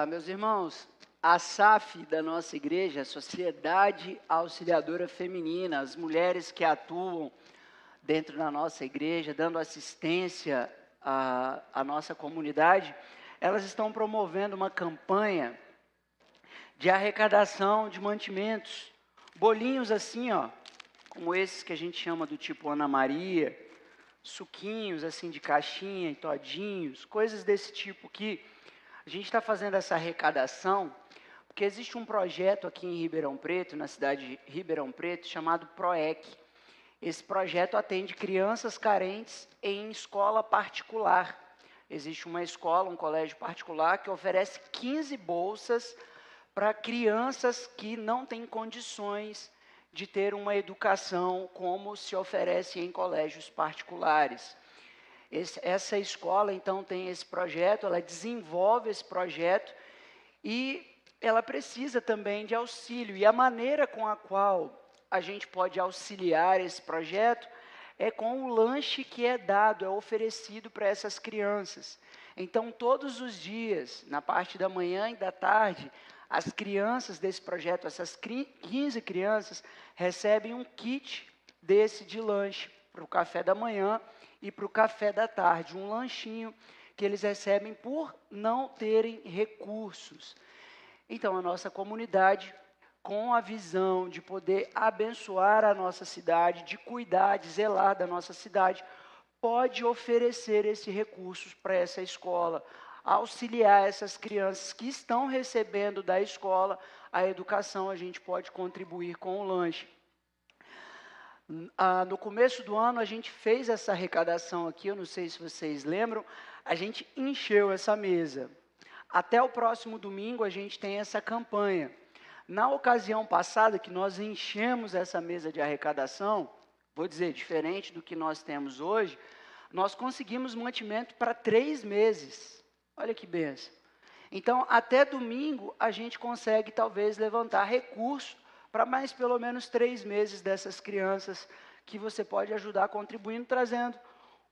Meus irmãos, a SAF da nossa igreja, a Sociedade Auxiliadora Feminina, as mulheres que atuam dentro da nossa igreja, dando assistência à nossa comunidade, elas estão promovendo uma campanha de arrecadação de mantimentos, bolinhos assim, ó, como esses que a gente chama do tipo Ana Maria, suquinhos assim de caixinha e todinhos, coisas desse tipo que a gente está fazendo essa arrecadação, porque existe um projeto aqui em Ribeirão Preto, na cidade de Ribeirão Preto, chamado PROEC. Esse projeto atende crianças carentes em escola particular. Existe uma escola, um colégio particular, que oferece 15 bolsas para crianças que não têm condições de ter uma educação como se oferece em colégios particulares. Essa escola, então, tem esse projeto, ela desenvolve esse projeto e ela precisa também de auxílio. E a maneira com a qual a gente pode auxiliar esse projeto é com o lanche que é dado, é oferecido para essas crianças. Então, todos os dias, na parte da manhã e da tarde, as crianças desse projeto, essas 15 crianças, recebem um kit desse de lanche para o café da manhã e para o café da tarde, um lanchinho que eles recebem por não terem recursos. Então, a nossa comunidade, com a visão de poder abençoar a nossa cidade, de cuidar, de zelar da nossa cidade, pode oferecer esse recurso para essa escola, auxiliar essas crianças que estão recebendo da escola a educação, a gente pode contribuir com o lanche. No começo do ano, a gente fez essa arrecadação aqui, eu não sei se vocês lembram, a gente encheu essa mesa. Até o próximo domingo, a gente tem essa campanha. Na ocasião passada, que nós enchemos essa mesa de arrecadação, vou dizer, diferente do que nós temos hoje, nós conseguimos mantimento para 3 meses. Olha que benção. Então, até domingo, a gente consegue, talvez, levantar recursos para mais pelo menos 3 meses dessas crianças que você pode ajudar contribuindo, trazendo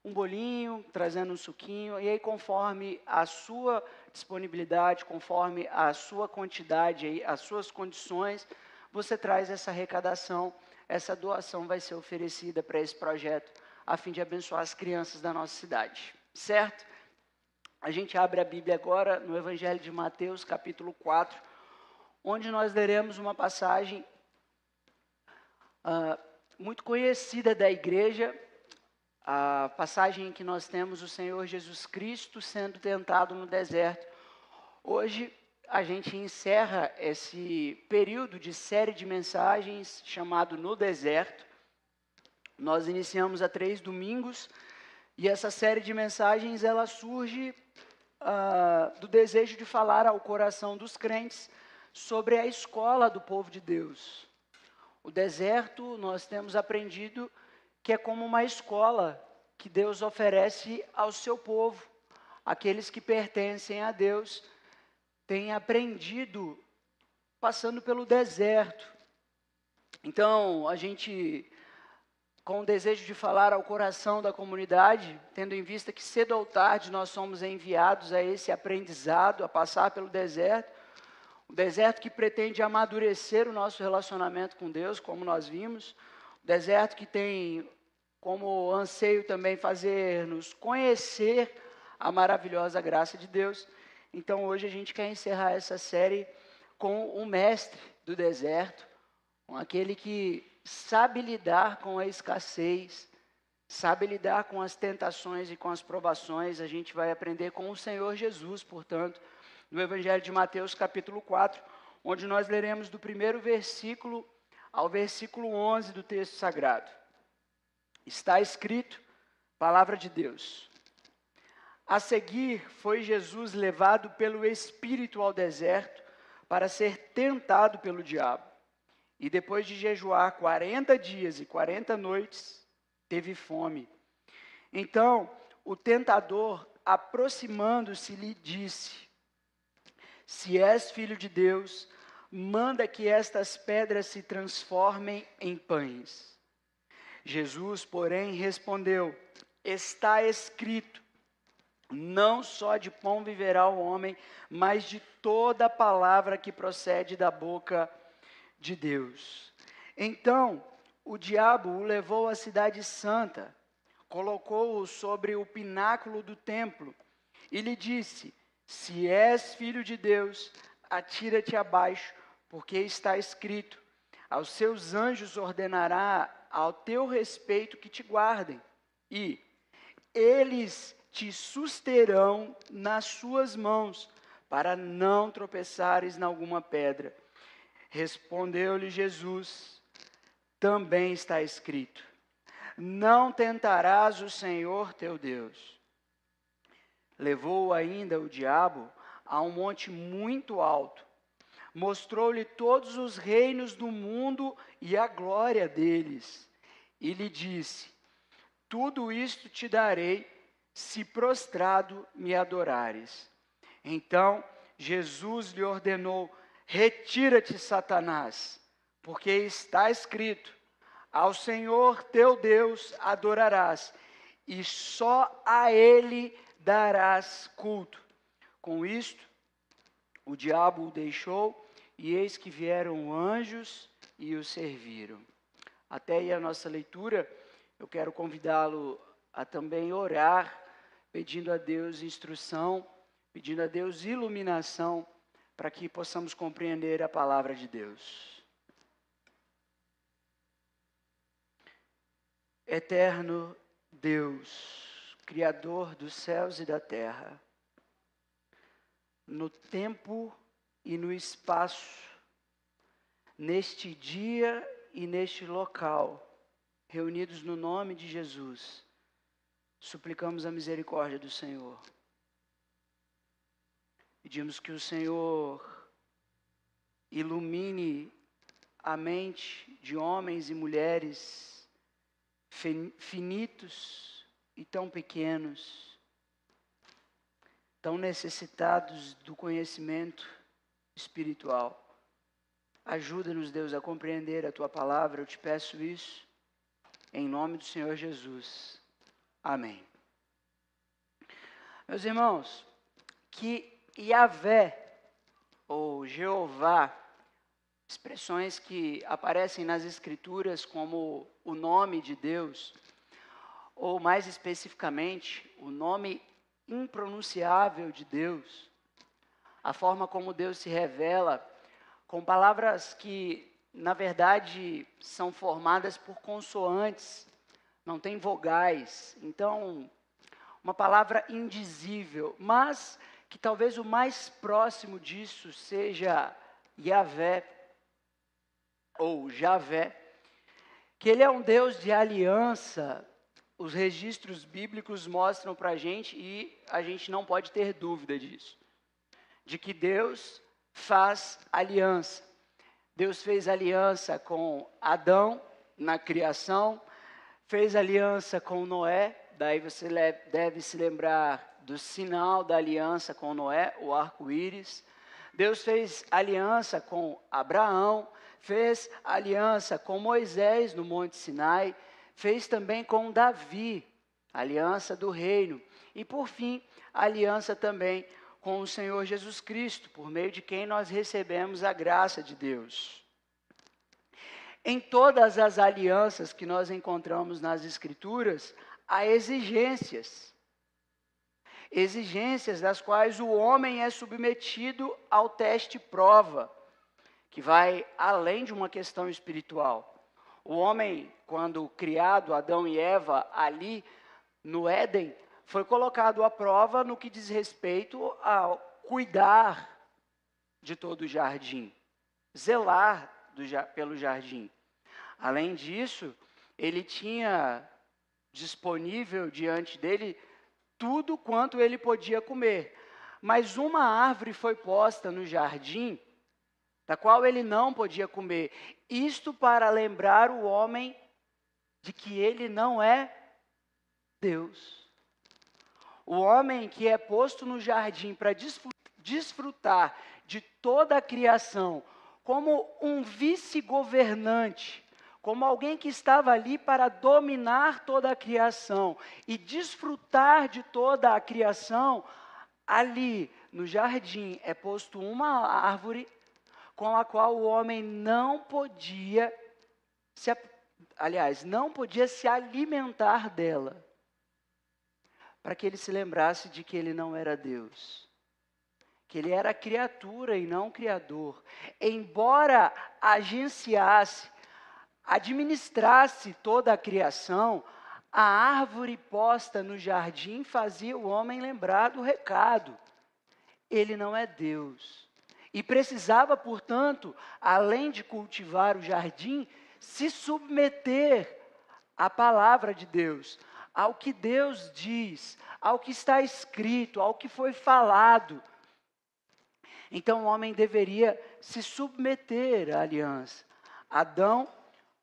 um bolinho, trazendo um suquinho, e aí conforme a sua disponibilidade, conforme a sua quantidade, aí, as suas condições, você traz essa arrecadação, essa doação vai ser oferecida para esse projeto, a fim de abençoar as crianças da nossa cidade, certo? A gente abre a Bíblia agora no Evangelho de Mateus, capítulo 4, onde nós leremos uma passagem muito conhecida da igreja, a passagem em que nós temos o Senhor Jesus Cristo sendo tentado no deserto. Hoje a gente encerra esse período de série de mensagens chamado No Deserto. Nós iniciamos há 3 domingos e essa série de mensagens ela surge do desejo de falar ao coração dos crentes sobre a escola do povo de Deus. O deserto, nós temos aprendido que é como uma escola que Deus oferece ao seu povo. Aqueles que pertencem a Deus têm aprendido passando pelo deserto. Então, a gente, com o desejo de falar ao coração da comunidade, tendo em vista que cedo ou tarde nós somos enviados a esse aprendizado, a passar pelo deserto, o deserto que pretende amadurecer o nosso relacionamento com Deus, como nós vimos, o deserto que tem como anseio também fazer-nos conhecer a maravilhosa graça de Deus. Então hoje a gente quer encerrar essa série com o mestre do deserto, com aquele que sabe lidar com a escassez, sabe lidar com as tentações e com as provações. A gente vai aprender com o Senhor Jesus, portanto, no Evangelho de Mateus, capítulo 4, onde nós leremos do primeiro versículo ao versículo 11 do texto sagrado. Está escrito, palavra de Deus. A seguir, foi Jesus levado pelo Espírito ao deserto para ser tentado pelo diabo. E depois de jejuar 40 dias e 40 noites, teve fome. Então, o tentador, aproximando-se, lhe disse: Se és filho de Deus, manda que estas pedras se transformem em pães. Jesus, porém, respondeu: Está escrito, Não só de pão viverá o homem, mas de toda palavra que procede da boca de Deus. Então, o diabo o levou à cidade santa, colocou-o sobre o pináculo do templo e lhe disse: se és filho de Deus, atira-te abaixo, porque está escrito: aos seus anjos ordenará ao teu respeito que te guardem, e eles te susterão nas suas mãos, para não tropeçares em alguma pedra. Respondeu-lhe Jesus: também está escrito: não tentarás o Senhor teu Deus. Levou ainda o diabo a um monte muito alto, mostrou-lhe todos os reinos do mundo e a glória deles, e lhe disse: tudo isto te darei, se prostrado me adorares. Então Jesus lhe ordenou: retira-te, Satanás, porque está escrito: ao Senhor teu Deus adorarás, e só a Ele darás culto. Com isto, o diabo o deixou, e eis que vieram anjos e o serviram. Até aí a nossa leitura. Eu quero convidá-lo a também orar, pedindo a Deus instrução, pedindo a Deus iluminação, para que possamos compreender a palavra de Deus. Eterno Deus, Criador dos céus e da terra, no tempo e no espaço, neste dia e neste local, reunidos no nome de Jesus, suplicamos a misericórdia do Senhor. Pedimos que o Senhor ilumine a mente de homens e mulheres finitos e tão pequenos, tão necessitados do conhecimento espiritual. Ajuda-nos, Deus, a compreender a Tua palavra, eu te peço isso. Em nome do Senhor Jesus. Amém. Meus irmãos, que Yahvé, ou Jeová, expressões que aparecem nas Escrituras como o nome de Deus, ou mais especificamente, o nome impronunciável de Deus, a forma como Deus se revela, com palavras que na verdade, são formadas por consoantes, não tem vogais. Então, uma palavra indizível, mas que talvez o mais próximo disso seja Yahvé, ou Javé, que ele é um Deus de aliança. Os registros bíblicos mostram para a gente, e a gente não pode ter dúvida disso, de que Deus faz aliança. Deus fez aliança com Adão na criação, fez aliança com Noé, daí você deve se lembrar do sinal da aliança com Noé, o arco-íris. Deus fez aliança com Abraão, fez aliança com Moisés no Monte Sinai, fez também com Davi, aliança do reino. E por fim, aliança também com o Senhor Jesus Cristo, por meio de quem nós recebemos a graça de Deus. Em todas as alianças que nós encontramos nas Escrituras, há exigências. Exigências das quais o homem é submetido ao teste prova, que vai além de uma questão espiritual. O homem, quando criado, Adão e Eva, ali no Éden, foi colocado à prova no que diz respeito a cuidar de todo o jardim, zelar pelo jardim. Além disso, ele tinha disponível diante dele tudo quanto ele podia comer. Mas uma árvore foi posta no jardim, da qual ele não podia comer. Isto para lembrar o homem de que ele não é Deus. O homem que é posto no jardim para desfrutar de toda a criação, como um vice-governante, como alguém que estava ali para dominar toda a criação e desfrutar de toda a criação, ali no jardim é posto uma árvore com a qual o homem não podia não podia se alimentar dela, para que ele se lembrasse de que ele não era Deus, que ele era criatura e não criador. Embora agenciasse, administrasse toda a criação, a árvore posta no jardim fazia o homem lembrar do recado. Ele não é Deus. E precisava, portanto, além de cultivar o jardim, se submeter à palavra de Deus, ao que Deus diz, ao que está escrito, ao que foi falado. Então o homem deveria se submeter à aliança. Adão,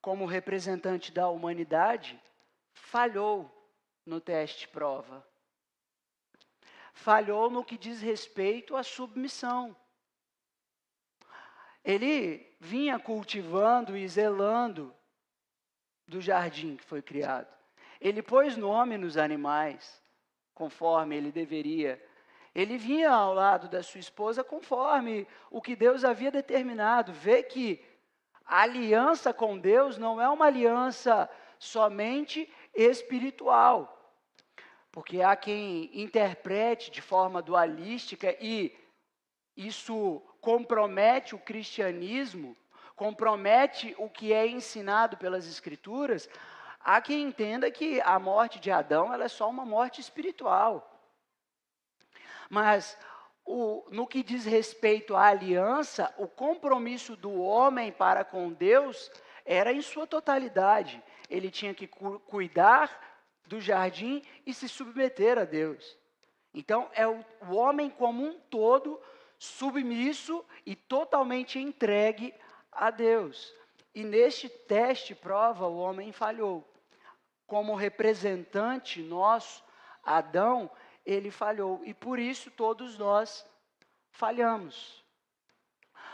como representante da humanidade, falhou no teste prova. Falhou no que diz respeito à submissão. Ele vinha cultivando e zelando do jardim que foi criado. Ele pôs nome nos animais, conforme ele deveria. Ele vinha ao lado da sua esposa conforme o que Deus havia determinado. Vê que a aliança com Deus não é uma aliança somente espiritual. Porque há quem interprete de forma dualística e isso compromete o cristianismo, compromete o que é ensinado pelas Escrituras. Há quem entenda que a morte de Adão ela é só uma morte espiritual. Mas no que diz respeito à aliança, o compromisso do homem para com Deus era em sua totalidade. Ele tinha que cuidar do jardim e se submeter a Deus. Então, é o homem como um todo submisso e totalmente entregue a Deus. E neste teste prova, o homem falhou. Como representante nosso, Adão, ele falhou. E por isso todos nós falhamos.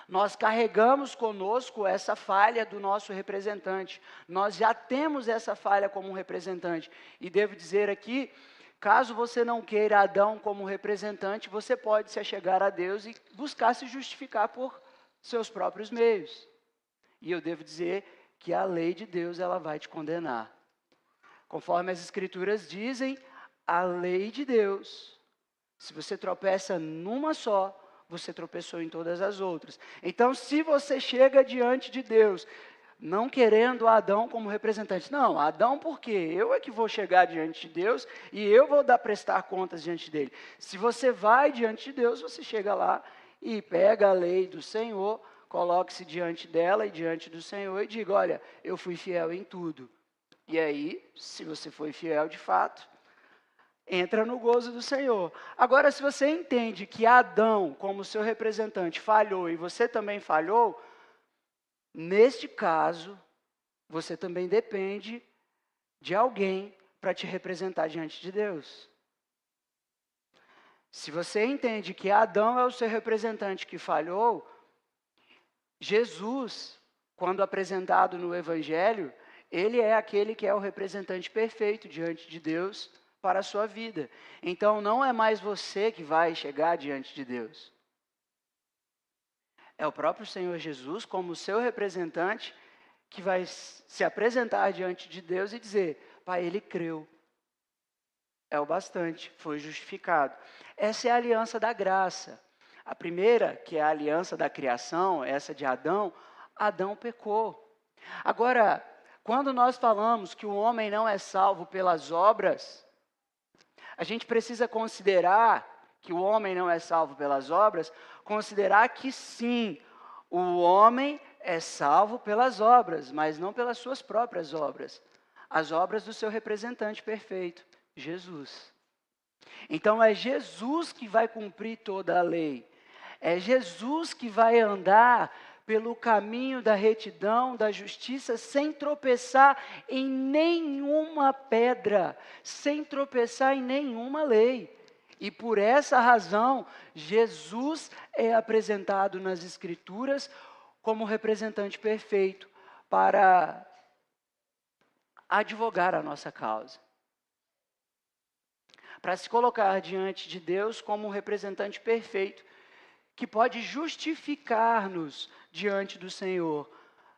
Nós carregamos conosco essa falha do nosso representante. Nós já temos essa falha como um representante. E devo dizer aqui, caso você não queira Adão como representante, você pode se achegar a Deus e buscar se justificar por seus próprios meios. E eu devo dizer que a lei de Deus ela vai te condenar. Conforme as Escrituras dizem, a lei de Deus, se você tropeça numa só, você tropeçou em todas as outras. Então, se você chega diante de Deus, não querendo Adão como representante, não, Adão por quê? Eu é que vou chegar diante de Deus e eu vou prestar contas diante dele. Se você vai diante de Deus, você chega lá e pega a lei do Senhor, coloque-se diante dela e diante do Senhor e diga, olha, eu fui fiel em tudo. E aí, se você foi fiel de fato, entra no gozo do Senhor. Agora, se você entende que Adão, como seu representante, falhou e você também falhou, neste caso, você também depende de alguém para te representar diante de Deus. Se você entende que Adão é o seu representante que falhou, Jesus, quando apresentado no Evangelho, ele é aquele que é o representante perfeito diante de Deus para a sua vida. Então, não é mais você que vai chegar diante de Deus. É o próprio Senhor Jesus, como seu representante, que vai se apresentar diante de Deus e dizer, Pai, ele creu. É o bastante, foi justificado. Essa é a aliança da graça. A primeira, que é a aliança da criação, essa de Adão, Adão pecou. Agora, quando nós falamos que o homem não é salvo pelas obras, a gente precisa considerar que o homem não é salvo pelas obras, considerar que sim, o homem é salvo pelas obras, mas não pelas suas próprias obras. As obras do seu representante perfeito, Jesus. Então é Jesus que vai cumprir toda a lei. É Jesus que vai andar pelo caminho da retidão, da justiça, sem tropeçar em nenhuma pedra, sem tropeçar em nenhuma lei. E por essa razão, Jesus é apresentado nas Escrituras como representante perfeito para advogar a nossa causa. Para se colocar diante de Deus como um representante perfeito, que pode justificar-nos diante do Senhor.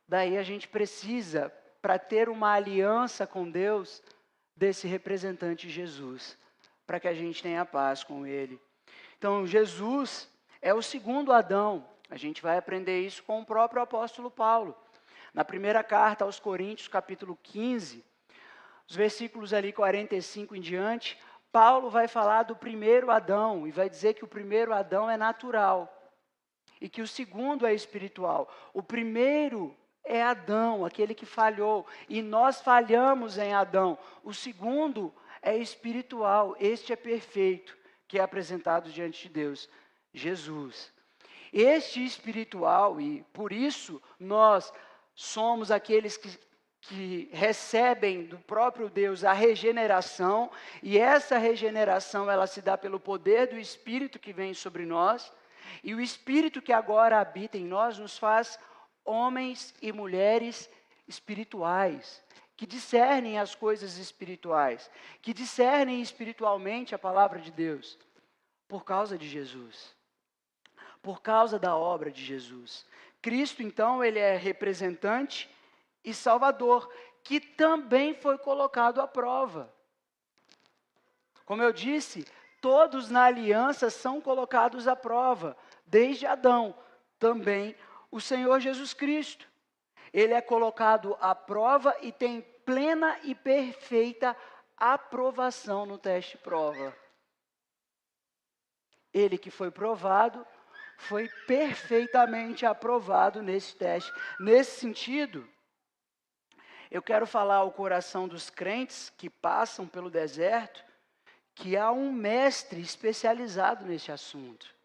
Daí a gente precisa, para ter uma aliança com Deus, desse representante Jesus, para que a gente tenha paz com Ele. Então, Jesus é o segundo Adão. A gente vai aprender isso com o próprio apóstolo Paulo. Na primeira carta aos Coríntios, capítulo 15, os versículos ali 45 em diante, Paulo vai falar do primeiro Adão e vai dizer que o primeiro Adão é natural e que o segundo é espiritual. O primeiro é Adão, aquele que falhou, e nós falhamos em Adão. O segundo é espiritual, este é perfeito, que é apresentado diante de Deus, Jesus. Este espiritual, e por isso nós somos aqueles que recebem do próprio Deus a regeneração, e essa regeneração ela se dá pelo poder do Espírito que vem sobre nós, e o Espírito que agora habita em nós nos faz homens e mulheres espirituais, que discernem as coisas espirituais, que discernem espiritualmente a palavra de Deus, por causa de Jesus, por causa da obra de Jesus. Cristo, então, ele é representante e Salvador, que também foi colocado à prova. Como eu disse, todos na aliança são colocados à prova, desde Adão, também o Senhor Jesus Cristo. Ele é colocado à prova e tem plena e perfeita aprovação no teste prova. Ele que foi provado, foi perfeitamente aprovado nesse teste. Nesse sentido, eu quero falar ao coração dos crentes que passam pelo deserto, que há um mestre especializado nesse assunto.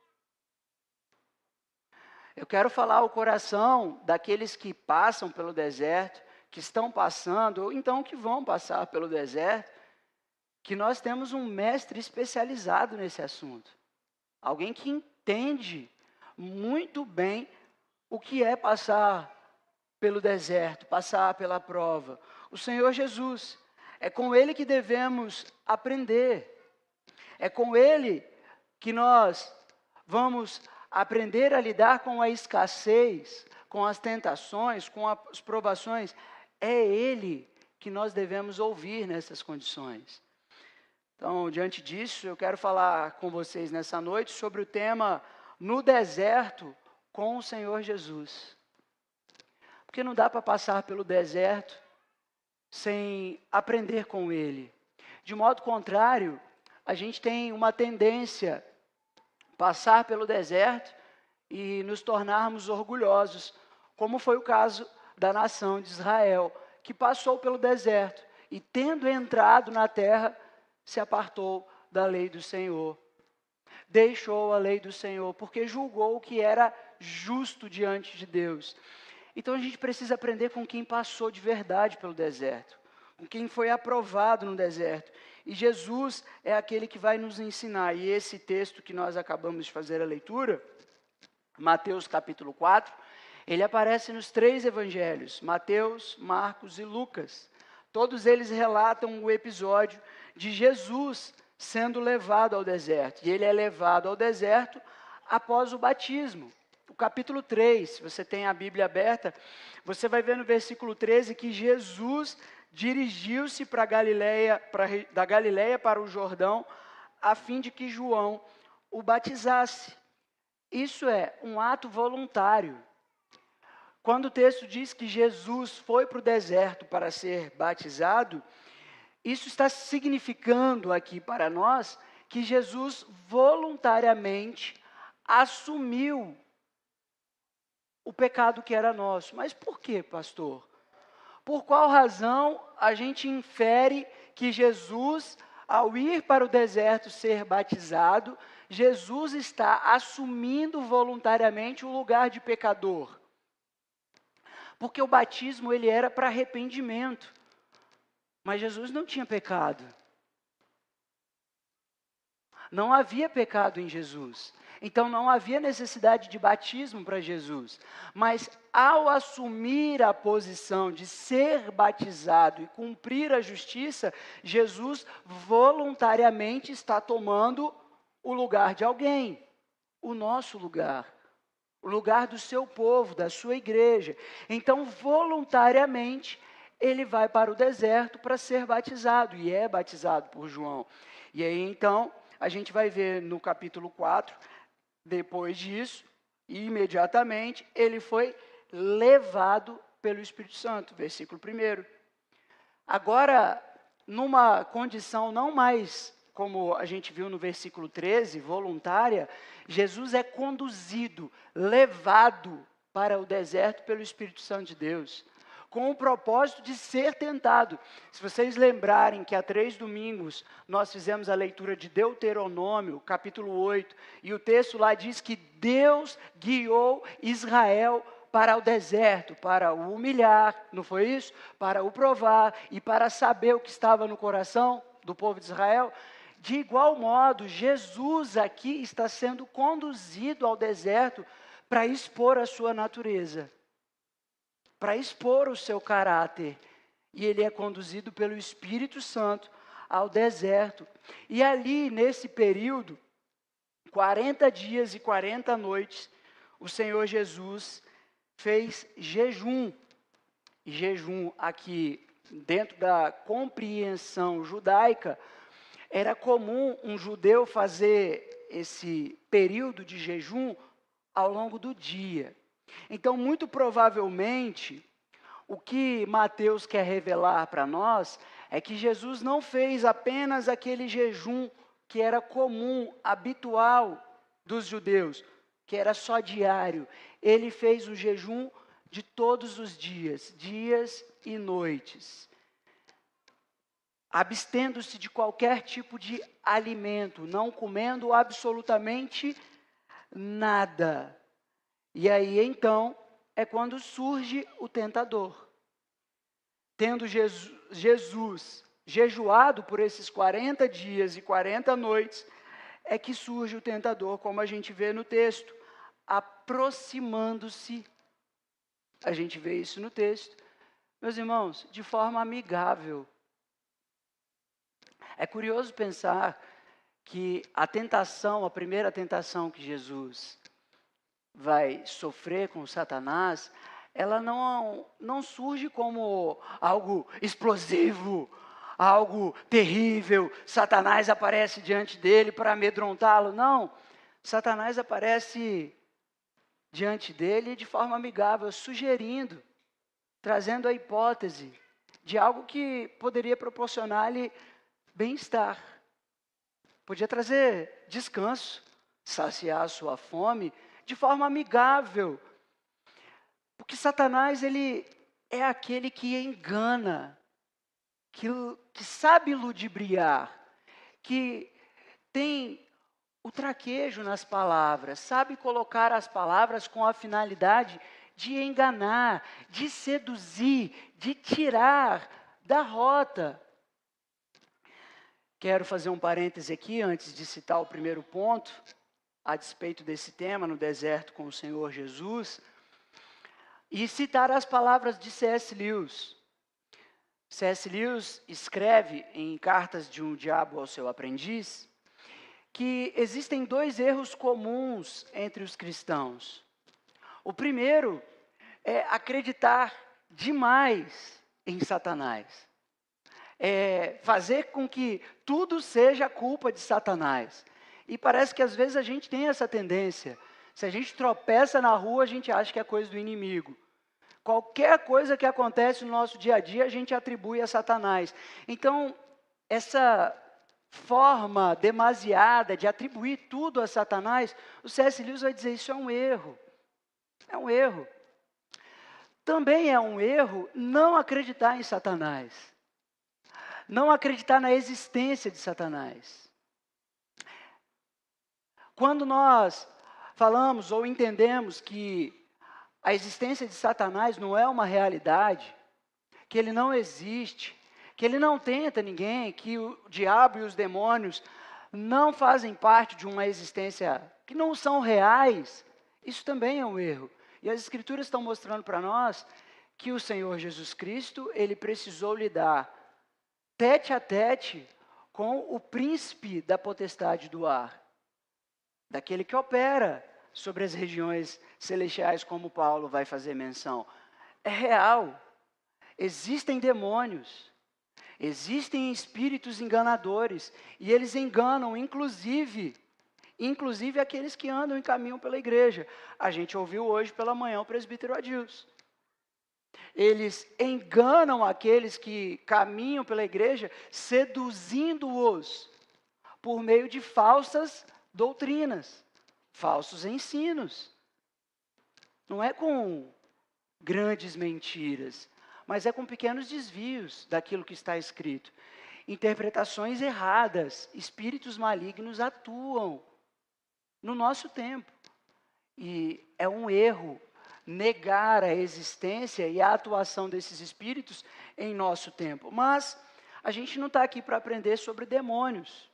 Eu quero falar ao coração daqueles que passam pelo deserto, que estão passando, ou então que vão passar pelo deserto, que nós temos um mestre especializado nesse assunto. Alguém que entende muito bem o que é passar pelo deserto, passar pela prova. O Senhor Jesus. É com Ele que devemos aprender. É com Ele que nós vamos aprender a lidar com a escassez, com as tentações, com as provações. É Ele que nós devemos ouvir nessas condições. Então, diante disso, eu quero falar com vocês nessa noite sobre o tema No Deserto com o Senhor Jesus. Porque não dá para passar pelo deserto sem aprender com Ele. De modo contrário, a gente tem uma tendência a passar pelo deserto e nos tornarmos orgulhosos, como foi o caso da nação de Israel, que passou pelo deserto e, tendo entrado na terra, se apartou da lei do Senhor. Deixou a lei do Senhor, porque julgou que era justo diante de Deus. Então a gente precisa aprender com quem passou de verdade pelo deserto, com quem foi aprovado no deserto. E Jesus é aquele que vai nos ensinar. E esse texto que nós acabamos de fazer a leitura, Mateus capítulo 4, ele aparece nos 3 evangelhos, Mateus, Marcos e Lucas. Todos eles relatam o episódio de Jesus sendo levado ao deserto. E ele é levado ao deserto após o batismo. O capítulo 3, se você tem a Bíblia aberta, você vai ver no versículo 13 que Jesus dirigiu-se da Galileia para o Jordão, a fim de que João o batizasse. Isso é um ato voluntário. Quando o texto diz que Jesus foi para o deserto para ser batizado, isso está significando aqui para nós que Jesus voluntariamente assumiu o pecado que era nosso. Mas por quê, pastor? Por qual razão a gente infere que Jesus, ao ir para o deserto ser batizado, Jesus está assumindo voluntariamente o lugar de pecador? Porque o batismo ele era para arrependimento, mas Jesus não tinha pecado. Não havia pecado em Jesus. Então não havia necessidade de batismo para Jesus. Mas ao assumir a posição de ser batizado e cumprir a justiça, Jesus voluntariamente está tomando o lugar de alguém, o nosso lugar, o lugar do seu povo, da sua igreja. Então, voluntariamente, ele vai para o deserto para ser batizado, e é batizado por João. E aí, então, a gente vai ver no capítulo 4, depois disso, imediatamente, ele foi levado pelo Espírito Santo, versículo 1. Agora, numa condição não mais, como a gente viu no versículo 13, voluntária, Jesus é conduzido, levado para o deserto pelo Espírito Santo de Deus, com o propósito de ser tentado. Se vocês lembrarem que há 3 domingos nós fizemos a leitura de Deuteronômio, capítulo 8, e o texto lá diz que Deus guiou Israel para o deserto, para o humilhar, não foi isso? Para o provar e para saber o que estava no coração do povo de Israel. De igual modo, Jesus aqui está sendo conduzido ao deserto para expor a sua natureza, para expor o seu caráter. E ele é conduzido pelo Espírito Santo ao deserto. E ali, nesse período, 40 dias e 40 noites, o Senhor Jesus fez jejum. E jejum aqui, dentro da compreensão judaica, era comum um judeu fazer esse período de jejum ao longo do dia. Então, muito provavelmente, o que Mateus quer revelar para nós é que Jesus não fez apenas aquele jejum que era comum, habitual dos judeus, que era só diário. Ele fez o jejum de todos os dias, dias e noites, abstendo-se de qualquer tipo de alimento, não comendo absolutamente nada. E aí, então, é quando surge o tentador. Tendo Jesus jejuado por esses 40 dias e 40 noites, é que surge o tentador, como a gente vê no texto, aproximando-se. A gente vê isso no texto, meus irmãos, de forma amigável. É curioso pensar que a tentação, a primeira tentação que Jesus vai sofrer com Satanás, ela não surge como algo explosivo, algo terrível. Satanás aparece diante dele para amedrontá-lo. Não, Satanás aparece diante dele de forma amigável, sugerindo, trazendo a hipótese de algo que poderia proporcionar-lhe bem-estar. Podia trazer descanso, saciar a sua fome de forma amigável. Porque Satanás, ele é aquele que engana, que sabe ludibriar, que tem o traquejo nas palavras, sabe colocar as palavras com a finalidade de enganar, de seduzir, de tirar da rota. Quero fazer um parêntese aqui, antes de citar o primeiro ponto, a despeito desse tema, no deserto com o Senhor Jesus, e citar as palavras de C.S. Lewis. C.S. Lewis escreve em Cartas de um Diabo ao Seu Aprendiz, que existem 2 erros comuns entre os cristãos. O primeiro é acreditar demais em Satanás. É fazer com que tudo seja culpa de Satanás. E parece que às vezes a gente tem essa tendência. Se a gente tropeça na rua, a gente acha que é coisa do inimigo. Qualquer coisa que acontece no nosso dia a dia, a gente atribui a Satanás. Então, essa forma demasiada de atribuir tudo a Satanás, o C.S. Lewis vai dizer, isso é um erro. É um erro. Também é um erro não acreditar em Satanás. Não acreditar na existência de Satanás. Quando nós falamos ou entendemos que a existência de Satanás não é uma realidade, que ele não existe, que ele não tenta ninguém, que o diabo e os demônios não fazem parte de uma existência que não são reais, isso também é um erro. E as Escrituras estão mostrando para nós que o Senhor Jesus Cristo, ele precisou lidar tete a tete com o príncipe da potestade do ar, daquele que opera sobre as regiões celestiais, como Paulo vai fazer menção. É real. Existem demônios, existem espíritos enganadores, e eles enganam, inclusive aqueles que andam e caminham pela igreja. A gente ouviu hoje pela manhã o presbítero Adilson. Eles enganam aqueles que caminham pela igreja, seduzindo-os por meio de falsas doutrinas, falsos ensinos. Não é com grandes mentiras, mas é com pequenos desvios daquilo que está escrito. Interpretações erradas, espíritos malignos atuam no nosso tempo. E é um erro negar a existência e a atuação desses espíritos em nosso tempo. Mas a gente não está aqui para aprender sobre demônios.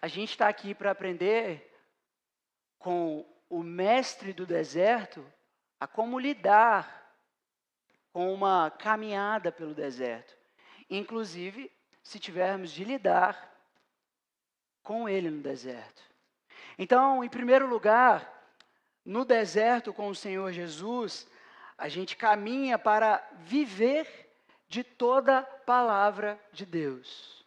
A gente está aqui para aprender com o mestre do deserto a como lidar com uma caminhada pelo deserto. Inclusive, se tivermos de lidar com ele no deserto. Então, em primeiro lugar, no deserto com o Senhor Jesus, a gente caminha para viver de toda palavra de Deus.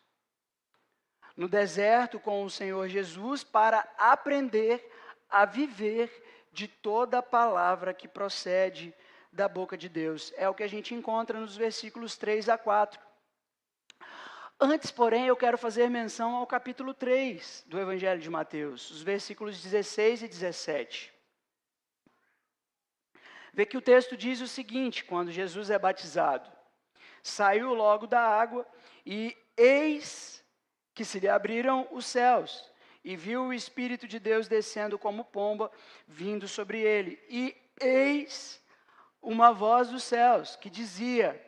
No deserto com o Senhor Jesus, para aprender a viver de toda palavra que procede da boca de Deus. É o que a gente encontra nos versículos 3 a 4. Antes, porém, eu quero fazer menção ao capítulo 3 do Evangelho de Mateus, os versículos 16 e 17. Vê que o texto diz o seguinte, quando Jesus é batizado: saiu logo da água, e eis que se lhe abriram os céus, e viu o Espírito de Deus descendo como pomba, vindo sobre ele. E eis uma voz dos céus, que dizia: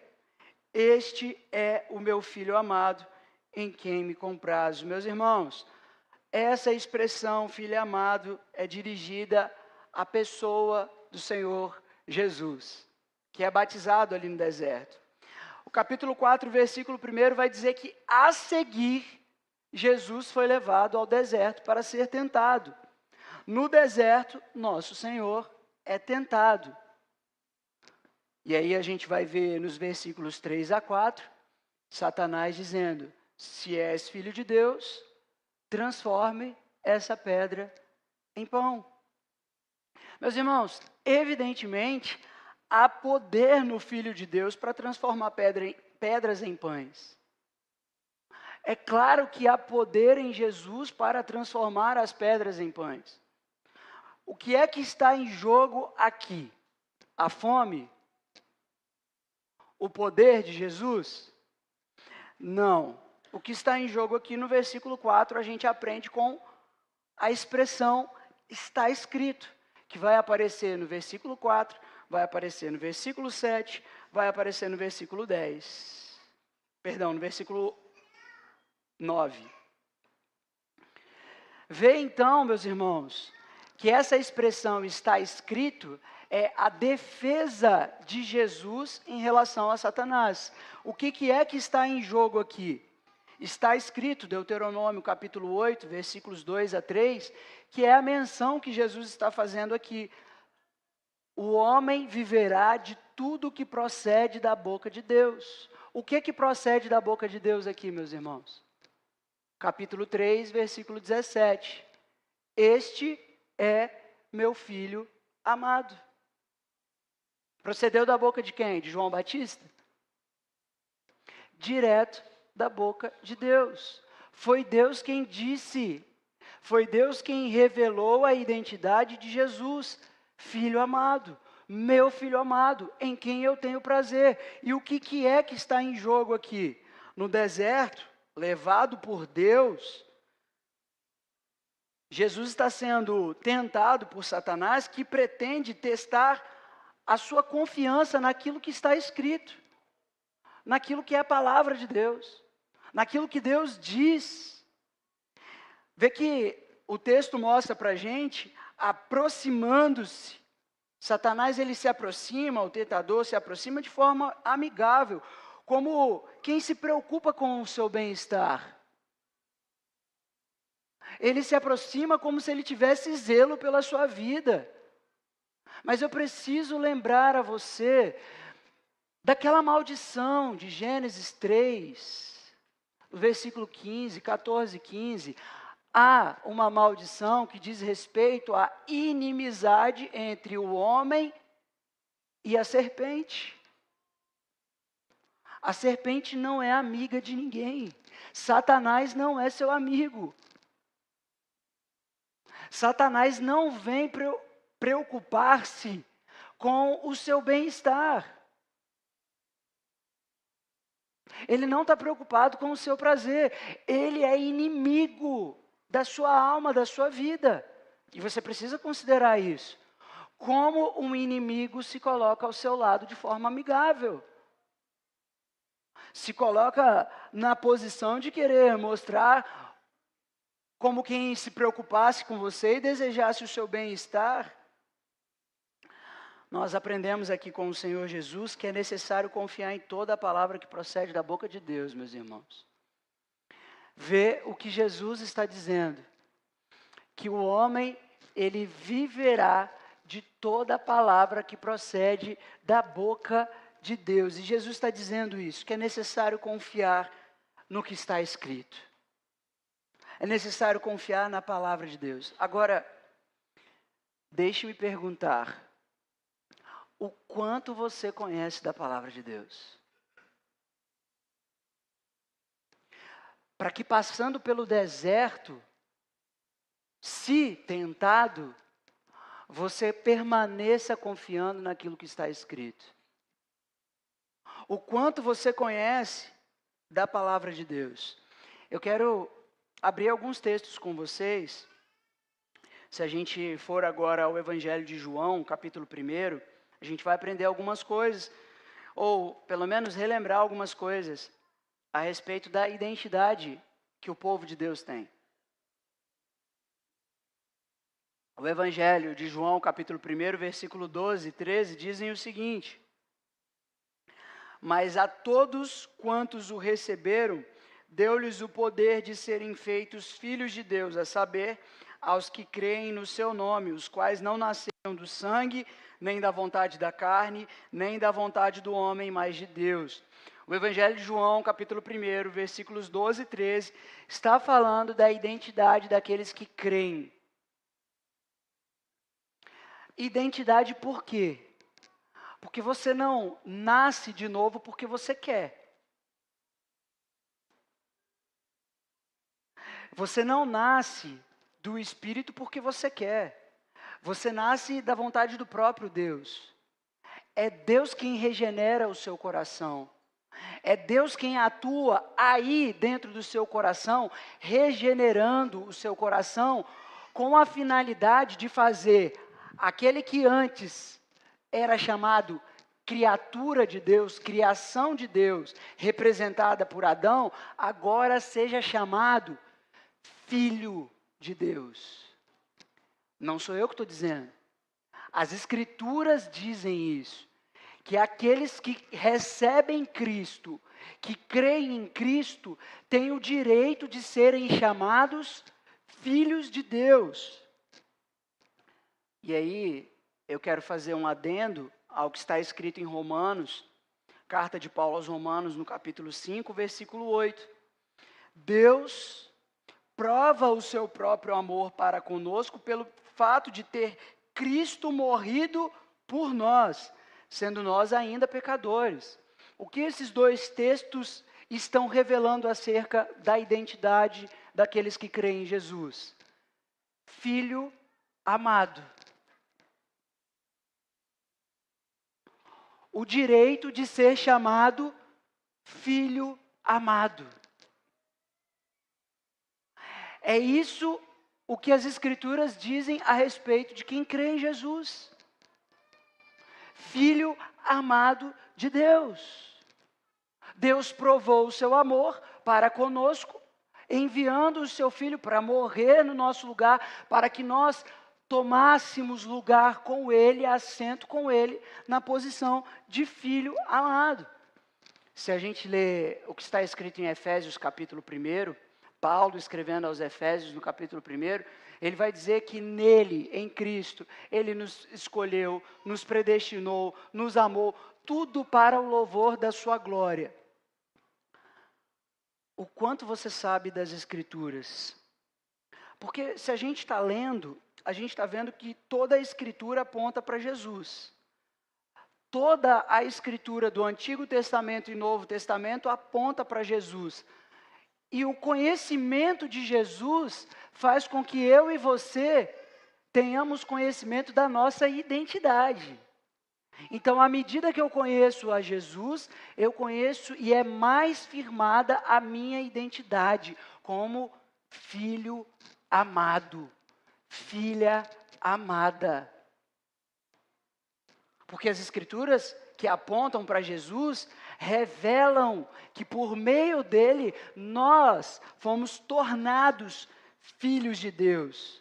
este é o meu Filho amado, em quem me comprazo. Meus irmãos, essa expressão, Filho amado, é dirigida à pessoa do Senhor Jesus, que é batizado ali no deserto. O capítulo 4, versículo 1 vai dizer que, a seguir, Jesus foi levado ao deserto para ser tentado. No deserto, nosso Senhor é tentado. E aí a gente vai ver nos versículos 3 a 4, Satanás dizendo: se és filho de Deus, transforme essa pedra em pão. Meus irmãos, evidentemente, há poder no Filho de Deus para transformar pedras em pães. É claro que há poder em Jesus para transformar as pedras em pães. O que é que está em jogo aqui? A fome? O poder de Jesus? Não. O que está em jogo aqui no versículo 4, a gente aprende com a expressão está escrito, que vai aparecer no versículo 4, vai aparecer no versículo 7, vai aparecer no versículo 10. Perdão, no versículo 9. Vê então, meus irmãos, que essa expressão está escrito é a defesa de Jesus em relação a Satanás. O que é que está em jogo aqui? Está escrito, Deuteronômio capítulo 8, versículos 2 a 3, que é a menção que Jesus está fazendo aqui. O homem viverá de tudo que procede da boca de Deus. O que procede da boca de Deus aqui, meus irmãos? Capítulo 3, versículo 17. Este é meu filho amado. Procedeu da boca de quem? De João Batista? Direto da boca de Deus. Foi Deus quem disse, foi Deus quem revelou a identidade de Jesus, filho amado, meu filho amado, em quem eu tenho prazer. E o que é que está em jogo aqui? No deserto, levado por Deus, Jesus está sendo tentado por Satanás, que pretende testar a sua confiança naquilo que está escrito, naquilo que é a palavra de Deus, naquilo que Deus diz. Vê que o texto mostra para a gente aproximando-se. Satanás ele se aproxima, o tentador se aproxima de forma amigável, como quem se preocupa com o seu bem-estar. Ele se aproxima como se ele tivesse zelo pela sua vida. Mas eu preciso lembrar a você daquela maldição de Gênesis 3, versículo 15, 14 e 15. Há uma maldição que diz respeito à inimizade entre o homem e a serpente. A serpente não é amiga de ninguém. Satanás não é seu amigo. Satanás não vem preocupar-se com o seu bem-estar. Ele não está preocupado com o seu prazer. Ele é inimigo da sua alma, da sua vida. E você precisa considerar isso. Como um inimigo se coloca ao seu lado de forma amigável. Se coloca na posição de querer mostrar como quem se preocupasse com você e desejasse o seu bem-estar. Nós aprendemos aqui com o Senhor Jesus que é necessário confiar em toda a palavra que procede da boca de Deus, meus irmãos. Vê o que Jesus está dizendo, que o homem, ele viverá de toda a palavra que procede da boca de Deus. E Jesus está dizendo isso, que é necessário confiar no que está escrito. É necessário confiar na palavra de Deus. Agora, deixe-me perguntar, o quanto você conhece da palavra de Deus? Para que passando pelo deserto, se tentado, você permaneça confiando naquilo que está escrito. O quanto você conhece da palavra de Deus. Eu quero abrir alguns textos com vocês. Se a gente for agora ao Evangelho de João, capítulo 1, a gente vai aprender algumas coisas, ou pelo menos relembrar algumas coisas a respeito da identidade que o povo de Deus tem. O Evangelho de João, capítulo 1, versículo 12 e 13, dizem o seguinte: mas a todos quantos o receberam, deu-lhes o poder de serem feitos filhos de Deus, a saber, aos que creem no seu nome, os quais não nasceram do sangue, nem da vontade da carne, nem da vontade do homem, mas de Deus. O Evangelho de João, capítulo 1, versículos 12 e 13, está falando da identidade daqueles que creem. Identidade por quê? Porque você não nasce de novo porque você quer. Você não nasce do Espírito porque você quer. Você nasce da vontade do próprio Deus. É Deus quem regenera o seu coração. É Deus quem atua aí dentro do seu coração, regenerando o seu coração com a finalidade de fazer aquele que antes era chamado criatura de Deus, criação de Deus, representada por Adão, agora seja chamado filho de Deus. Não sou eu que estou dizendo. As Escrituras dizem isso. Que aqueles que recebem Cristo, que creem em Cristo, têm o direito de serem chamados filhos de Deus. E aí, eu quero fazer um adendo ao que está escrito em Romanos, carta de Paulo aos Romanos, no capítulo 5, versículo 8. Deus prova o seu próprio amor para conosco pelo fato de ter Cristo morrido por nós, sendo nós ainda pecadores. O que esses dois textos estão revelando acerca da identidade daqueles que creem em Jesus? Filho amado. O direito de ser chamado filho amado. É isso o que as Escrituras dizem a respeito de quem crê em Jesus. Filho amado de Deus. Deus provou o seu amor para conosco enviando o seu Filho para morrer no nosso lugar, para que nós tomássemos lugar com Ele, assento com Ele, na posição de filho amado. Se a gente lê o que está escrito em Efésios capítulo 1, Paulo escrevendo aos Efésios no capítulo 1, ele vai dizer que nele, em Cristo, Ele nos escolheu, nos predestinou, nos amou, tudo para o louvor da sua glória. O quanto você sabe das Escrituras? Porque se a gente está lendo, a gente está vendo que toda a Escritura aponta para Jesus. Toda a Escritura do Antigo Testamento e Novo Testamento aponta para Jesus. E o conhecimento de Jesus faz com que eu e você tenhamos conhecimento da nossa identidade. Então, à medida que eu conheço a Jesus, eu conheço e é mais firmada a minha identidade como filho amado, filha amada. Porque as Escrituras que apontam para Jesus revelam que por meio dele nós fomos tornados filhos de Deus.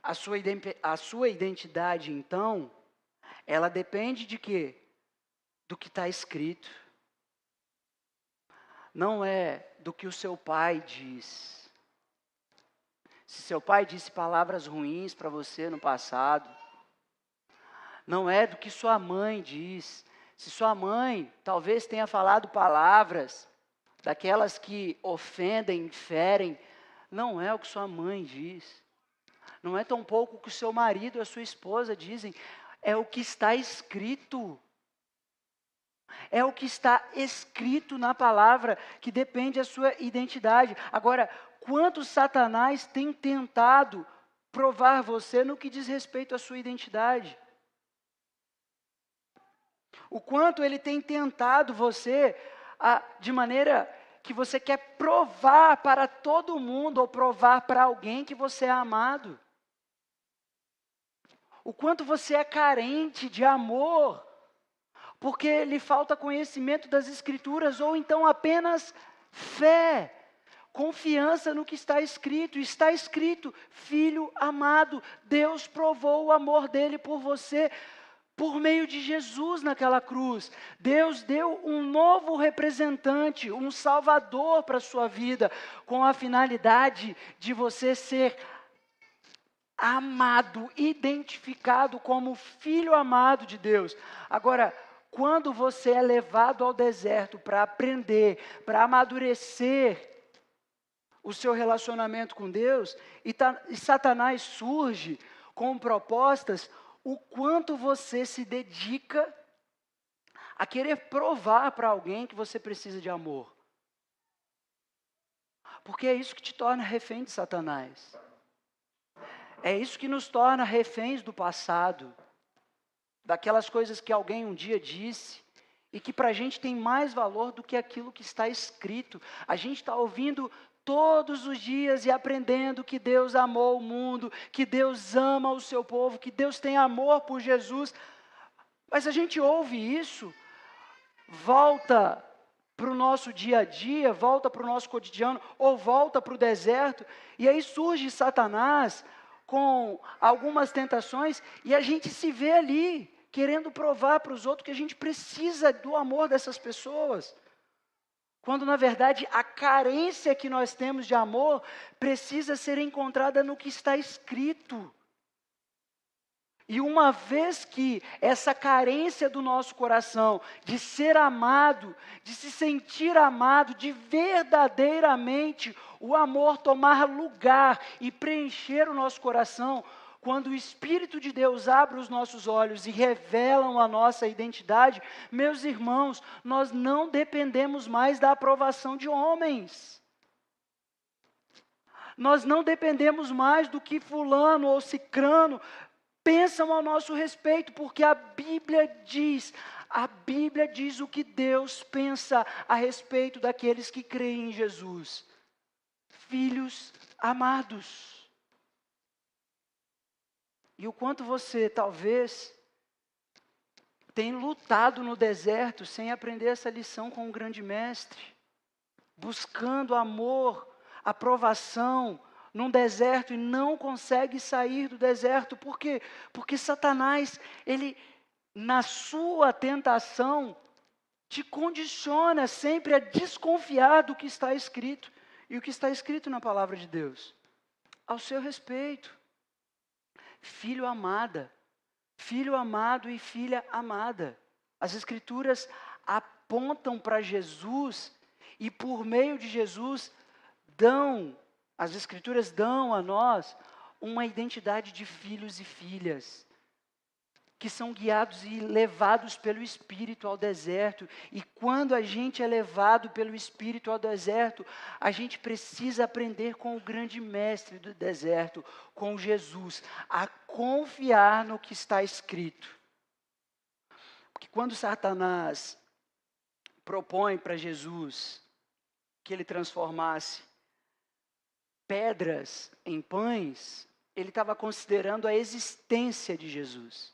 A sua identidade, então, ela depende de quê? Do que está escrito. Não é do que o seu pai diz. Se seu pai disse palavras ruins para você no passado, não é do que sua mãe diz. Se sua mãe talvez tenha falado palavras daquelas que ofendem, ferem, não é o que sua mãe diz. Não é tampouco o que o seu marido e a sua esposa dizem. É o que está escrito. É o que está escrito na palavra que depende da sua identidade. Agora, quanto Satanás tem tentado provar você no que diz respeito à sua identidade? O quanto ele tem tentado você de maneira que você quer provar para todo mundo ou provar para alguém que você é amado. O quanto você é carente de amor, porque lhe falta conhecimento das Escrituras, ou então apenas fé, confiança no que está escrito. Está escrito, filho amado, Deus provou o amor dele por você, por meio de Jesus naquela cruz. Deus deu um novo representante, um salvador para a sua vida, com a finalidade de você ser amado, identificado como filho amado de Deus. Agora, quando você é levado ao deserto para aprender, para amadurecer o seu relacionamento com Deus, e Satanás surge com propostas, o quanto você se dedica a querer provar para alguém que você precisa de amor. Porque é isso que te torna refém de Satanás. É isso que nos torna reféns do passado, daquelas coisas que alguém um dia disse e que para a gente tem mais valor do que aquilo que está escrito. A gente está ouvindo todos os dias e aprendendo que Deus amou o mundo, que Deus ama o seu povo, que Deus tem amor por Jesus. Mas a gente ouve isso, volta para o nosso dia a dia, volta para o nosso cotidiano, ou volta para o deserto, e aí surge Satanás com algumas tentações, e a gente se vê ali, querendo provar para os outros que a gente precisa do amor dessas pessoas. Quando, na verdade, a carência que nós temos de amor precisa ser encontrada no que está escrito. E uma vez que essa carência do nosso coração de ser amado, de se sentir amado, de verdadeiramente o amor tomar lugar e preencher o nosso coração, quando o Espírito de Deus abre os nossos olhos e revelam a nossa identidade, meus irmãos, nós não dependemos mais da aprovação de homens. Nós não dependemos mais do que fulano ou cicrano pensam ao nosso respeito, porque a Bíblia diz o que Deus pensa a respeito daqueles que creem em Jesus. Filhos amados. E o quanto você, talvez, tem lutado no deserto sem aprender essa lição com um grande mestre, buscando amor, a provação num deserto e não consegue sair do deserto. Por quê? Porque Satanás, ele, na sua tentação, te condiciona sempre a desconfiar do que está escrito. E o que está escrito na palavra de Deus? Ao seu respeito. Filho amada, filho amado e filha amada. As Escrituras apontam para Jesus e por meio de Jesus as Escrituras dão a nós uma identidade de filhos e filhas, que são guiados e levados pelo Espírito ao deserto. E quando a gente é levado pelo Espírito ao deserto, a gente precisa aprender com o grande mestre do deserto, com Jesus, a confiar no que está escrito. Porque quando Satanás propõe para Jesus que ele transformasse pedras em pães, ele estava considerando a existência de Jesus.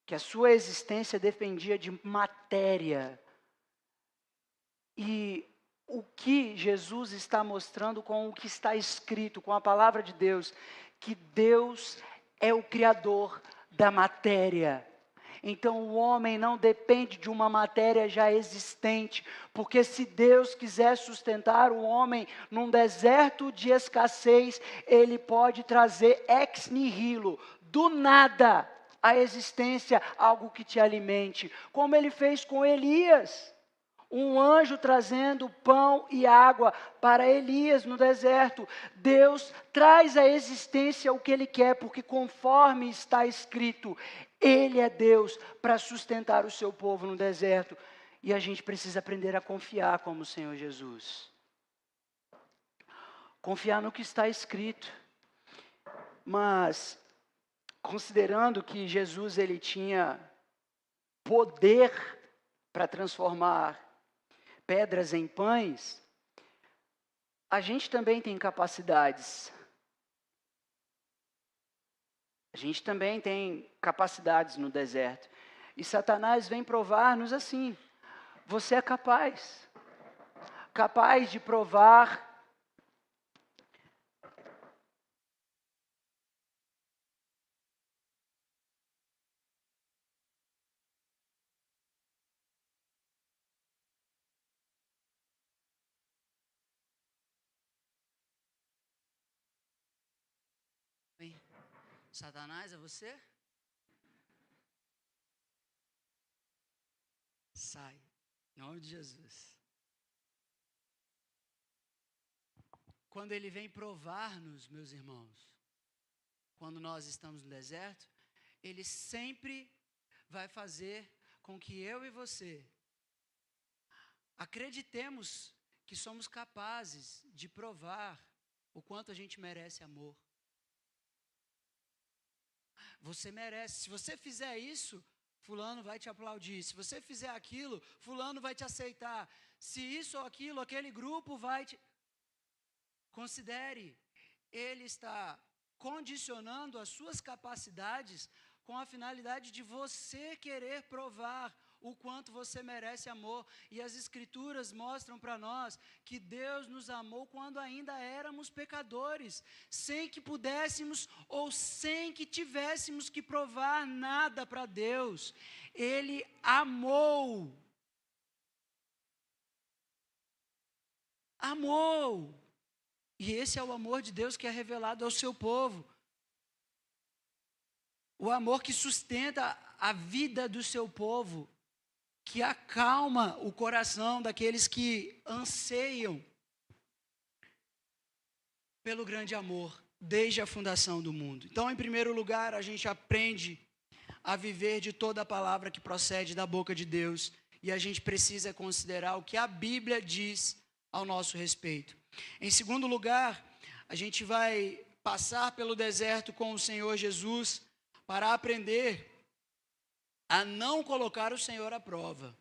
Que a sua existência dependia de matéria. E o que Jesus está mostrando com o que está escrito, com a palavra de Deus, que Deus é o criador da matéria. Então o homem não depende de uma matéria já existente, porque se Deus quiser sustentar o homem num deserto de escassez, Ele pode trazer ex nihilo, do nada, a existência, algo que te alimente, como Ele fez com Elias. Um anjo trazendo pão e água para Elias no deserto. Deus traz à existência o que Ele quer, porque conforme está escrito, Ele é Deus para sustentar o seu povo no deserto. E a gente precisa aprender a confiar como o Senhor Jesus. Confiar no que está escrito. Mas, considerando que Jesus ele tinha poder para transformar pedras em pães, a gente também tem capacidades. A gente também tem capacidades no deserto. E Satanás vem provar-nos assim: você é capaz de provar Satanás, é você? Sai, em nome de Jesus. Quando ele vem provar-nos, meus irmãos, quando nós estamos no deserto, ele sempre vai fazer com que eu e você acreditemos que somos capazes de provar o quanto a gente merece amor. Você merece. Se você fizer isso, fulano vai te aplaudir. Se você fizer aquilo, fulano vai te aceitar. Se isso ou aquilo, aquele grupo vai te... Considere, ele está condicionando as suas capacidades com a finalidade de você querer provar o quanto você merece amor. E as Escrituras mostram para nós que Deus nos amou quando ainda éramos pecadores, sem que pudéssemos ou sem que tivéssemos que provar nada para Deus. Ele amou. Amou. E esse é o amor de Deus que é revelado ao seu povo. O amor que sustenta a vida do seu povo, que acalma o coração daqueles que anseiam pelo grande amor, desde a fundação do mundo. Então, em primeiro lugar, a gente aprende a viver de toda a palavra que procede da boca de Deus, e a gente precisa considerar o que a Bíblia diz ao nosso respeito. Em segundo lugar, a gente vai passar pelo deserto com o Senhor Jesus para aprender a não colocar o Senhor à prova.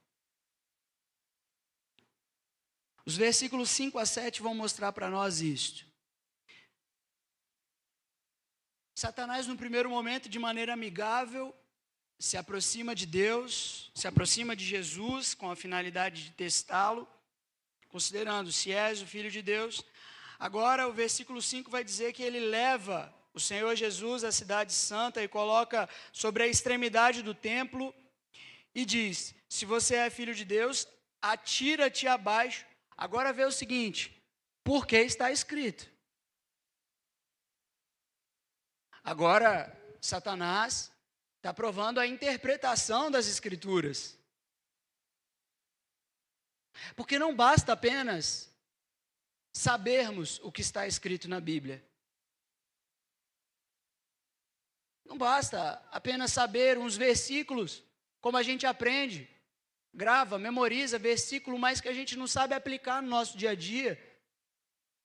Os versículos 5 a 7 vão mostrar para nós isto. Satanás, no primeiro momento, de maneira amigável, se aproxima de Deus, se aproxima de Jesus com a finalidade de testá-lo, considerando se és o Filho de Deus, Agora o versículo 5 vai dizer que ele leva o Senhor Jesus à cidade santa e coloca sobre a extremidade do templo e diz: se você é filho de Deus, atira-te abaixo. Agora vê o seguinte, porque está escrito. Agora, Satanás está provando a interpretação das Escrituras. Porque não basta apenas sabermos o que está escrito na Bíblia. Não basta apenas saber uns versículos, como a gente aprende, grava, memoriza versículo, mas que a gente não sabe aplicar no nosso dia a dia.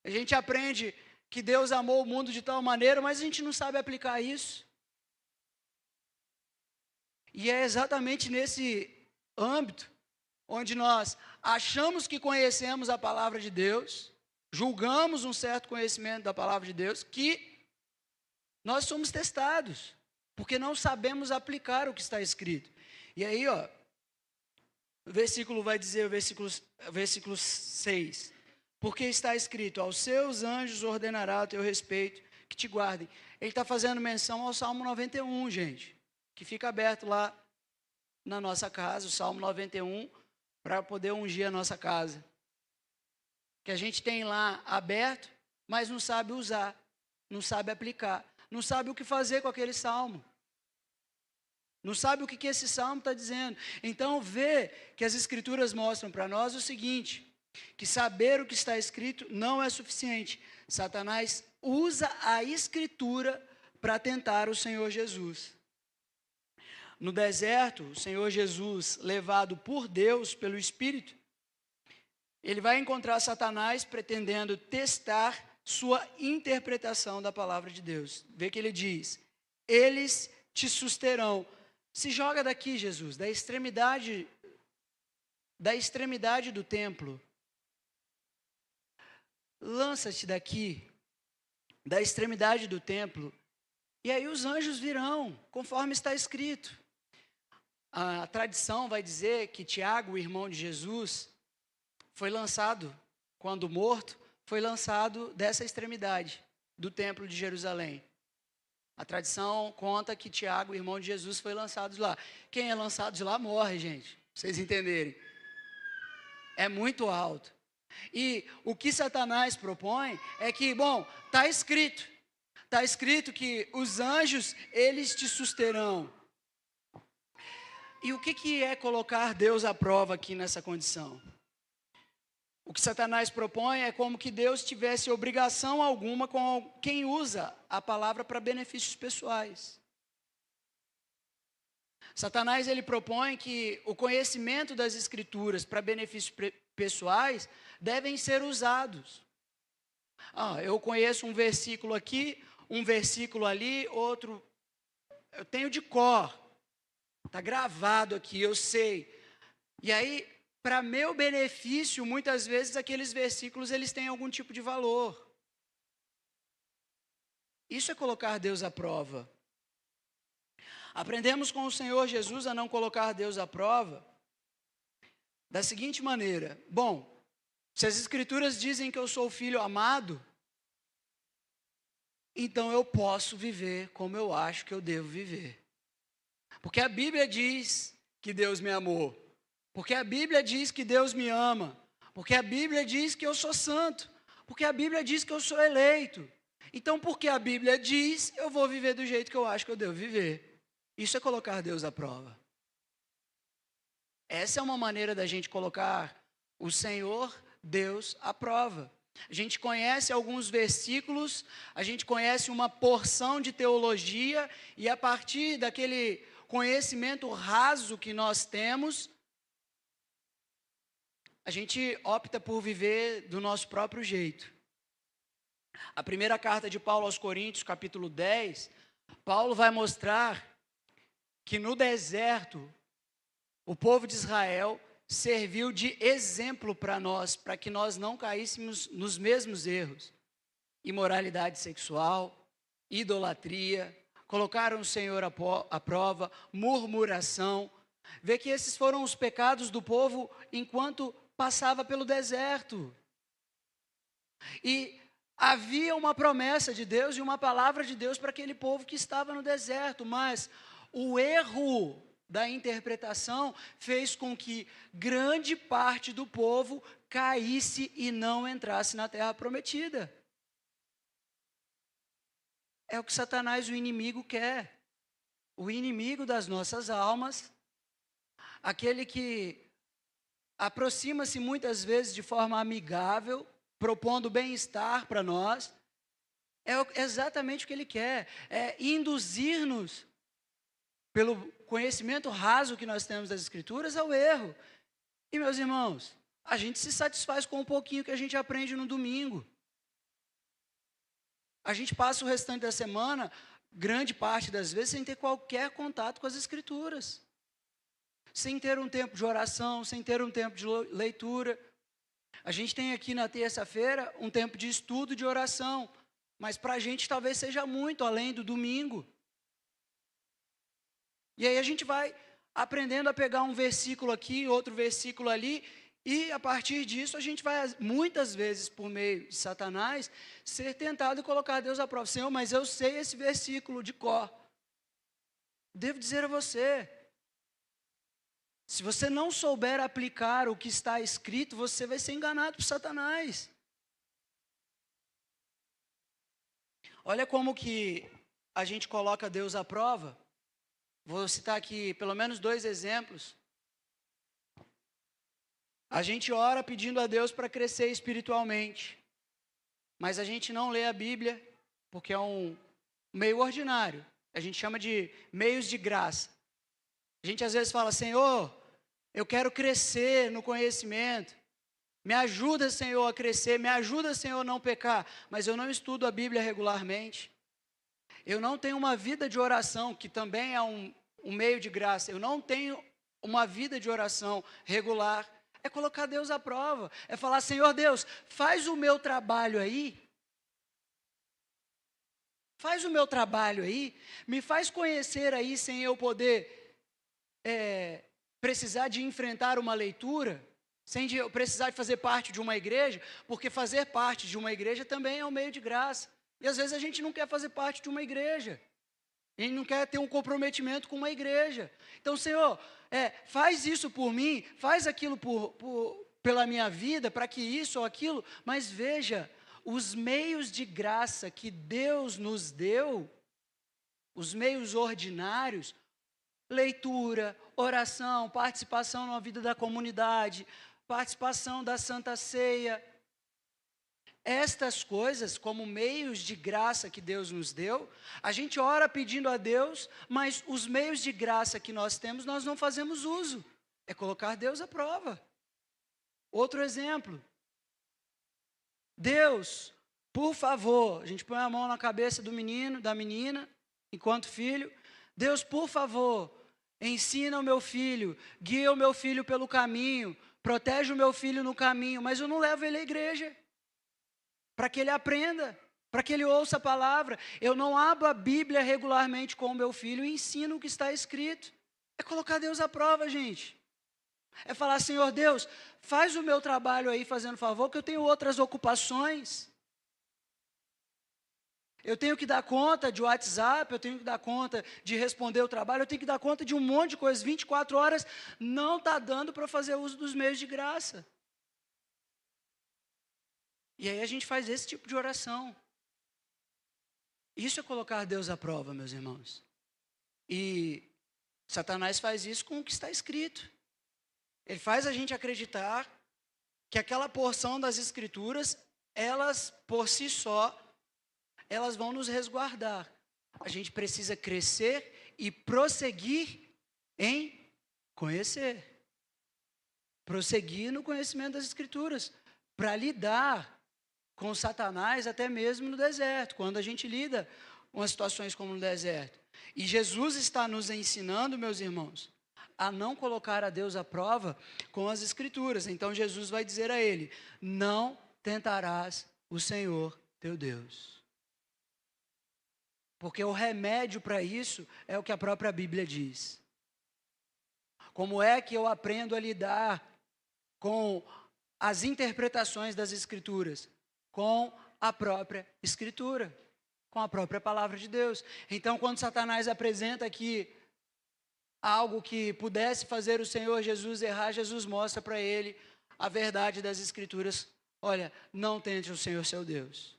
A gente aprende que Deus amou o mundo de tal maneira, mas a gente não sabe aplicar isso. E é exatamente nesse âmbito onde nós achamos que conhecemos a palavra de Deus, julgamos um certo conhecimento da palavra de Deus, que nós somos testados, porque não sabemos aplicar o que está escrito. E aí, ó, o versículo vai dizer, o versículo 6, porque está escrito, aos seus anjos ordenará a teu respeito, que te guardem. Ele está fazendo menção ao Salmo 91, gente, que fica aberto lá na nossa casa, o Salmo 91, para poder ungir a nossa casa. Que a gente tem lá aberto, mas não sabe usar, não sabe aplicar, não sabe o que fazer com aquele salmo. Não sabe o que esse salmo está dizendo. Então vê que as Escrituras mostram para nós o seguinte, que saber o que está escrito não é suficiente. Satanás usa a Escritura para tentar o Senhor Jesus. No deserto, o Senhor Jesus, levado por Deus, pelo Espírito, ele vai encontrar Satanás pretendendo testar sua interpretação da palavra de Deus. Vê que ele diz, eles te susterão. Se joga daqui, Jesus, da extremidade do templo. Lança-te daqui, da extremidade do templo, e aí os anjos virão, conforme está escrito. A tradição vai dizer que Tiago, o irmão de Jesus, foi lançado, quando morto, foi lançado dessa extremidade do templo de Jerusalém. A tradição conta que Tiago, o irmão de Jesus, foi lançado de lá. Quem é lançado de lá morre, gente, pra vocês entenderem. É muito alto. E o que Satanás propõe é que, bom, está escrito que os anjos, eles te susterão. E o que é colocar Deus à prova aqui nessa condição? O que Satanás propõe é como que Deus tivesse obrigação alguma com quem usa a palavra para benefícios pessoais. Satanás, ele propõe que o conhecimento das Escrituras para benefícios pessoais devem ser usados. Eu conheço um versículo aqui, um versículo ali, outro, eu tenho de cor, está gravado aqui, eu sei. E aí, para meu benefício, muitas vezes aqueles versículos eles têm algum tipo de valor. Isso é colocar Deus à prova. Aprendemos com o Senhor Jesus a não colocar Deus à prova da seguinte maneira: bom, se as Escrituras dizem que eu sou filho amado, então eu posso viver como eu acho que eu devo viver. Porque a Bíblia diz que Deus me amou. Porque a Bíblia diz que Deus me ama. Porque a Bíblia diz que eu sou santo. Porque a Bíblia diz que eu sou eleito. Então, porque a Bíblia diz, eu vou viver do jeito que eu acho que eu devo viver. Isso é colocar Deus à prova. Essa é uma maneira da gente colocar o Senhor Deus à prova. A gente conhece alguns versículos, a gente conhece uma porção de teologia, e a partir daquele conhecimento raso que nós temos, a gente opta por viver do nosso próprio jeito. A primeira carta de Paulo aos Coríntios, capítulo 10, Paulo vai mostrar que no deserto, o povo de Israel serviu de exemplo para nós, para que nós não caíssemos nos mesmos erros. Imoralidade sexual, idolatria, colocaram o Senhor à prova, murmuração. Vê que esses foram os pecados do povo enquanto passava pelo deserto. E Havia uma promessa de Deus e uma palavra de Deus para aquele povo que estava no deserto, mas o erro da interpretação fez com que grande parte do povo caísse e não entrasse na terra prometida. É o que Satanás, o inimigo, quer. O inimigo das nossas almas, aquele que aproxima-se muitas vezes de forma amigável, propondo bem-estar para nós, é exatamente o que ele quer, é induzir-nos, pelo conhecimento raso que nós temos das Escrituras, ao erro. E, meus irmãos, a gente se satisfaz com um pouquinho que a gente aprende no domingo. A gente passa o restante da semana, grande parte das vezes, sem ter qualquer contato com as Escrituras. Sem ter um tempo de oração, sem ter um tempo de leitura. A gente tem aqui na terça-feira um tempo de estudo, de oração, mas para a gente talvez seja muito além do domingo. E aí a gente vai aprendendo a pegar um versículo aqui, outro versículo ali, e a partir disso a gente vai, muitas vezes, por meio de Satanás, ser tentado e colocar Deus à prova. Senhor, mas eu sei esse versículo de cor. Devo dizer a você, se você não souber aplicar o que está escrito, você vai ser enganado por Satanás. Olha como que a gente coloca Deus à prova. Vou citar aqui pelo menos 2 exemplos. A gente ora pedindo a Deus para crescer espiritualmente, mas a gente não lê a Bíblia, porque é um meio ordinário. A gente chama de meios de graça. A gente às vezes fala, Senhor, eu quero crescer no conhecimento. Me ajuda, Senhor, a crescer. Me ajuda, Senhor, a não pecar. Mas eu não estudo a Bíblia regularmente. Eu não tenho uma vida de oração, que também é um meio de graça. Eu não tenho uma vida de oração regular. É colocar Deus à prova. É falar, Senhor Deus, faz o meu trabalho aí. Faz o meu trabalho aí. Me faz conhecer aí, sem eu poder precisar de enfrentar uma leitura, sem eu precisar de fazer parte de uma igreja, porque fazer parte de uma igreja também é um meio de graça. E às vezes a gente não quer fazer parte de uma igreja. A gente não quer ter um comprometimento com uma igreja. Então, Senhor, faz isso por mim, faz aquilo pela minha vida, para que isso ou aquilo, mas veja, os meios de graça que Deus nos deu, os meios ordinários, leitura, oração, participação na vida da comunidade, participação da Santa Ceia. Estas coisas, como meios de graça que Deus nos deu, a gente ora pedindo a Deus, mas os meios de graça que nós temos, nós não fazemos uso. É colocar Deus à prova. Outro exemplo. Deus, por favor, a gente põe a mão na cabeça do menino, da menina, enquanto filho. Deus, por favor, ensina o meu filho, guia o meu filho pelo caminho, protege o meu filho no caminho, mas eu não levo ele à igreja, para que ele aprenda, para que ele ouça a palavra. Eu não abro a Bíblia regularmente com o meu filho e ensino o que está escrito. É colocar Deus à prova, gente. É falar, Senhor Deus, faz o meu trabalho aí, fazendo favor, que eu tenho outras ocupações. Eu tenho que dar conta de WhatsApp, eu tenho que dar conta de responder o trabalho, eu tenho que dar conta de um monte de coisas, 24 horas, não está dando para fazer uso dos meios de graça. E aí a gente faz esse tipo de oração. Isso é colocar Deus à prova, meus irmãos. E Satanás faz isso com o que está escrito. Ele faz a gente acreditar que aquela porção das Escrituras, elas por si só, elas vão nos resguardar. A gente precisa crescer e prosseguir em conhecer. Prosseguir no conhecimento das Escrituras, para lidar com Satanás até mesmo no deserto, quando a gente lida com situações como no deserto. E Jesus está nos ensinando, meus irmãos, a não colocar a Deus à prova com as Escrituras. Então Jesus vai dizer a ele, não tentarás o Senhor teu Deus. Porque o remédio para isso é o que a própria Bíblia diz. Como é que eu aprendo a lidar com as interpretações das Escrituras? Com a própria Escritura, com a própria palavra de Deus. Então, quando Satanás apresenta aqui algo que pudesse fazer o Senhor Jesus errar, Jesus mostra para ele a verdade das Escrituras. Olha, não tente o Senhor seu Deus.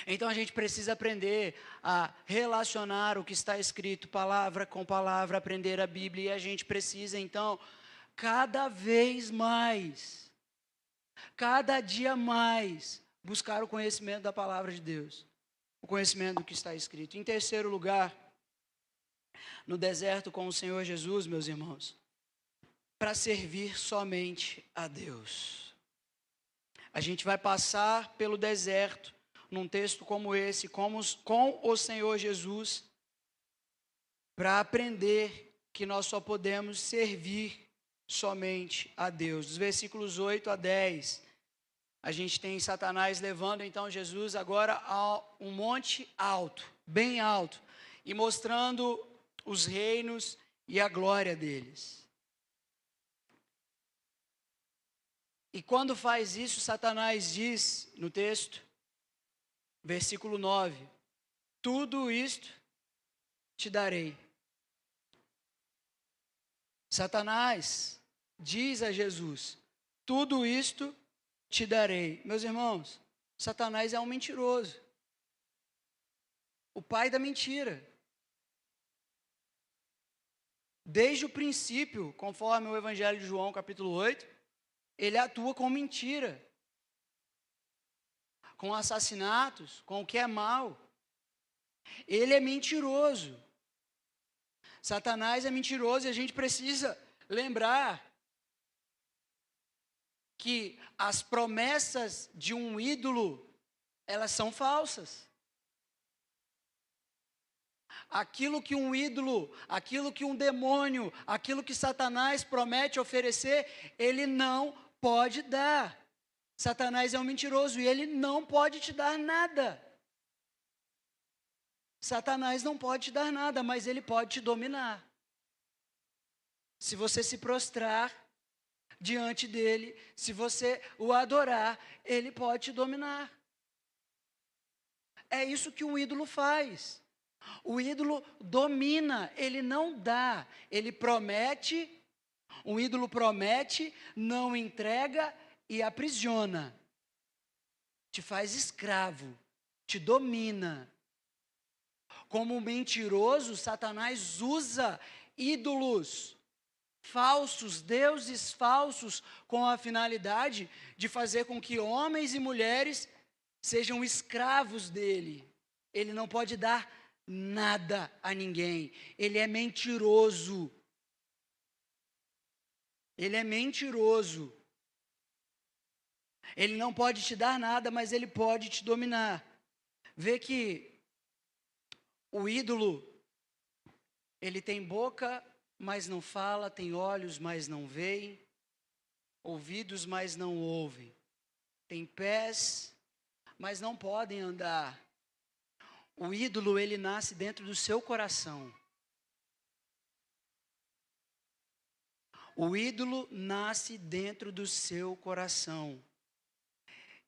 Então a gente precisa aprender a relacionar o que está escrito, palavra com palavra, aprender a Bíblia, e a gente precisa então, cada vez mais, cada dia mais, buscar o conhecimento da palavra de Deus, o conhecimento do que está escrito. Em terceiro lugar, no deserto com o Senhor Jesus, meus irmãos, para servir somente a Deus. A gente vai passar pelo deserto, num texto como esse, com o Senhor Jesus, para aprender que nós só podemos servir somente a Deus. Dos versículos 8 a 10, a gente tem Satanás levando então Jesus agora a um monte alto, bem alto, e mostrando os reinos e a glória deles. E quando faz isso, Satanás diz no texto, versículo 9, tudo isto te darei. Satanás diz a Jesus, tudo isto te darei. Meus irmãos, Satanás é um mentiroso, o pai da mentira. Desde o princípio, conforme o Evangelho de João, capítulo 8, ele atua com mentira, com assassinatos, com o que é mal. Ele é mentiroso. Satanás é mentiroso e a gente precisa lembrar que as promessas de um ídolo, elas são falsas. Aquilo que um ídolo, aquilo que um demônio, aquilo que Satanás promete oferecer, ele não pode dar. Satanás é um mentiroso e ele não pode te dar nada. Satanás não pode te dar nada, mas ele pode te dominar. Se você se prostrar diante dele, se você o adorar, ele pode te dominar. É isso que um ídolo faz. O ídolo domina, ele não dá, ele promete, um ídolo promete, não entrega e aprisiona. Te faz escravo, te domina. Como mentiroso, Satanás usa ídolos falsos, deuses falsos, com a finalidade de fazer com que homens e mulheres sejam escravos dele. Ele não pode dar nada a ninguém. Ele é mentiroso. Ele é mentiroso. Ele não pode te dar nada, mas ele pode te dominar. Vê que o ídolo, ele tem boca, mas não fala, tem olhos, mas não veem, ouvidos, mas não ouvem, tem pés, mas não podem andar. O ídolo, ele nasce dentro do seu coração. O ídolo nasce dentro do seu coração.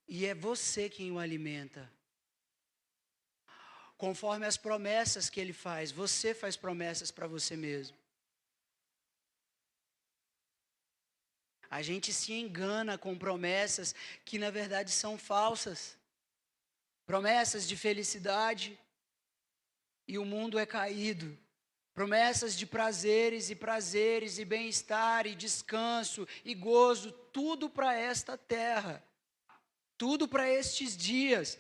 E é você quem o alimenta. Conforme as promessas que ele faz, você faz promessas para você mesmo. A gente se engana com promessas que na verdade são falsas. Promessas de felicidade, e o mundo é caído. Promessas de prazeres e bem-estar e descanso e gozo, tudo para esta terra. Tudo para estes dias.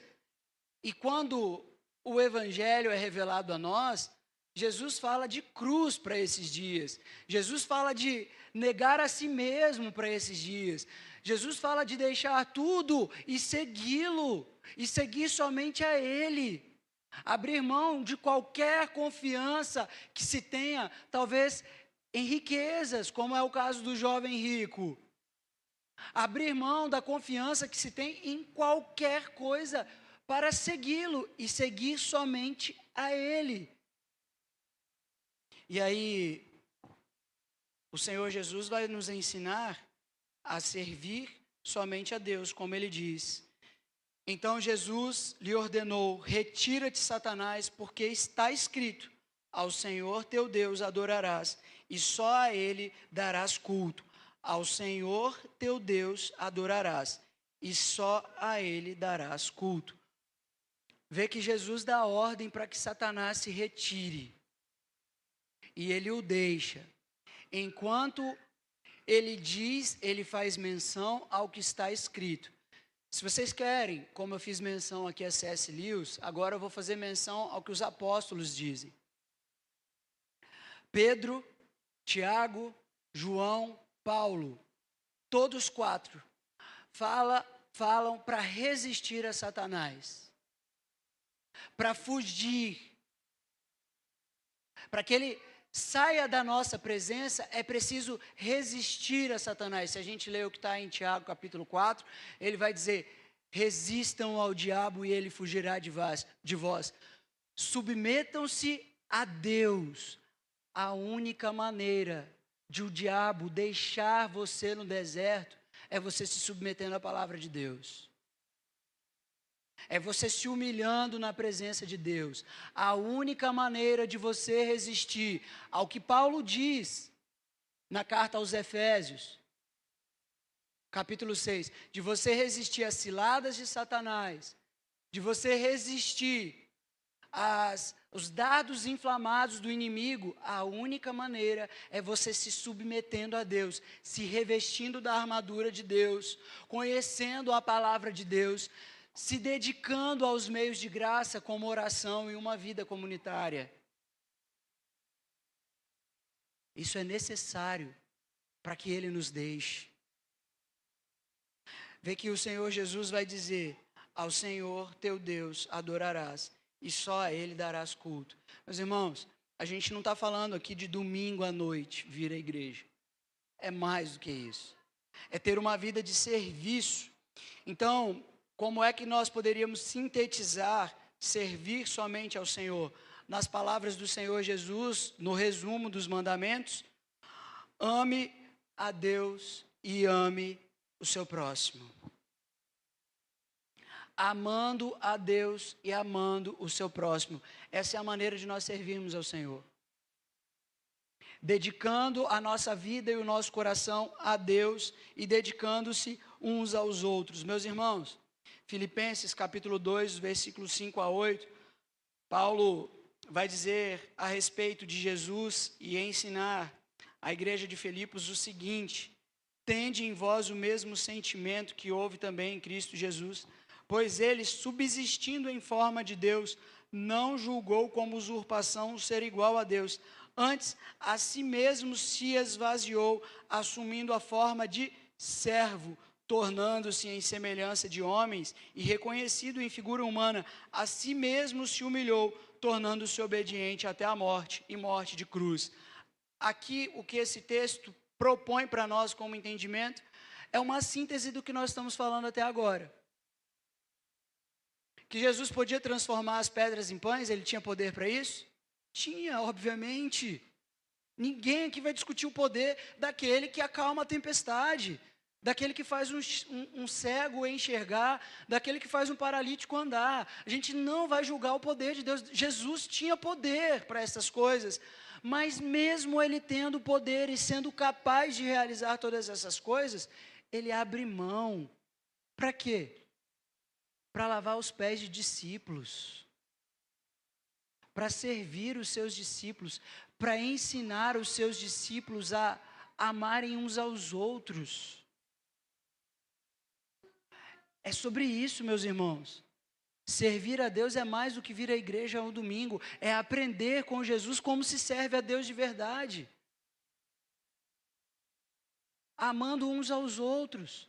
E quando o Evangelho é revelado a nós, Jesus fala de cruz para esses dias. Jesus fala de negar a si mesmo para esses dias. Jesus fala de deixar tudo e segui-lo, e seguir somente a Ele. Abrir mão de qualquer confiança que se tenha, talvez em riquezas, como é o caso do jovem rico. Abrir mão da confiança que se tem em qualquer coisa para segui-lo e seguir somente a Ele. E aí, o Senhor Jesus vai nos ensinar a servir somente a Deus, como Ele diz. Então Jesus lhe ordenou: retira-te, Satanás, porque está escrito: ao Senhor teu Deus adorarás, e só a Ele darás culto. Ao Senhor teu Deus adorarás, e só a Ele darás culto. Vê que Jesus dá ordem para que Satanás se retire. E ele o deixa. Enquanto ele diz, ele faz menção ao que está escrito. Se vocês querem, como eu fiz menção aqui a C.S. Lewis, agora eu vou fazer menção ao que os apóstolos dizem. Pedro, Tiago, João, Paulo, todos quatro, falam para resistir a Satanás, para fugir, para que ele saia da nossa presença, é preciso resistir a Satanás. Se a gente lê o que está em Tiago capítulo 4, ele vai dizer: resistam ao diabo e ele fugirá de vós. Submetam-se a Deus. A única maneira de o diabo deixar você no deserto é você se submetendo à palavra de Deus. É você se humilhando na presença de Deus. A única maneira de você resistir ao que Paulo diz na carta aos Efésios, capítulo 6, de você resistir às ciladas de Satanás, de você resistir os dardos inflamados do inimigo, a única maneira é você se submetendo a Deus, se revestindo da armadura de Deus, conhecendo a palavra de Deus, se dedicando aos meios de graça como oração e uma vida comunitária. Isso é necessário para que Ele nos deixe. Vê que o Senhor Jesus vai dizer: ao Senhor teu Deus adorarás, e só a Ele darás culto. Meus irmãos, a gente não está falando aqui de domingo à noite vir à igreja. É mais do que isso. É ter uma vida de serviço. Então, como é que nós poderíamos sintetizar servir somente ao Senhor? Nas palavras do Senhor Jesus, no resumo dos mandamentos: ame a Deus e ame o seu próximo. Amando a Deus e amando o seu próximo. Essa é a maneira de nós servirmos ao Senhor. Dedicando a nossa vida e o nosso coração a Deus e dedicando-se uns aos outros. Meus irmãos, Filipenses capítulo 2, versículos 5 a 8, Paulo vai dizer a respeito de Jesus e ensinar à igreja de Filipos o seguinte: tende em vós o mesmo sentimento que houve também em Cristo Jesus, pois ele, subsistindo em forma de Deus, não julgou como usurpação ser igual a Deus, antes a si mesmo se esvaziou, assumindo a forma de servo, tornando-se em semelhança de homens e reconhecido em figura humana, a si mesmo se humilhou, tornando-se obediente até a morte e morte de cruz. Aqui, o que esse texto propõe para nós como entendimento é uma síntese do que nós estamos falando até agora. Que Jesus podia transformar as pedras em pães, ele tinha poder para isso? Tinha, obviamente. Ninguém aqui vai discutir o poder daquele que acalma a tempestade, daquele que faz um cego enxergar, daquele que faz um paralítico andar. A gente não vai julgar o poder de Deus. Jesus tinha poder para essas coisas, mas mesmo ele tendo poder e sendo capaz de realizar todas essas coisas, ele abre mão. Para quê? Para lavar os pés de discípulos, para servir os seus discípulos, para ensinar os seus discípulos a amarem uns aos outros. É sobre isso, meus irmãos. Servir a Deus é mais do que vir à igreja ao domingo, é aprender com Jesus como se serve a Deus de verdade. Amando uns aos outros.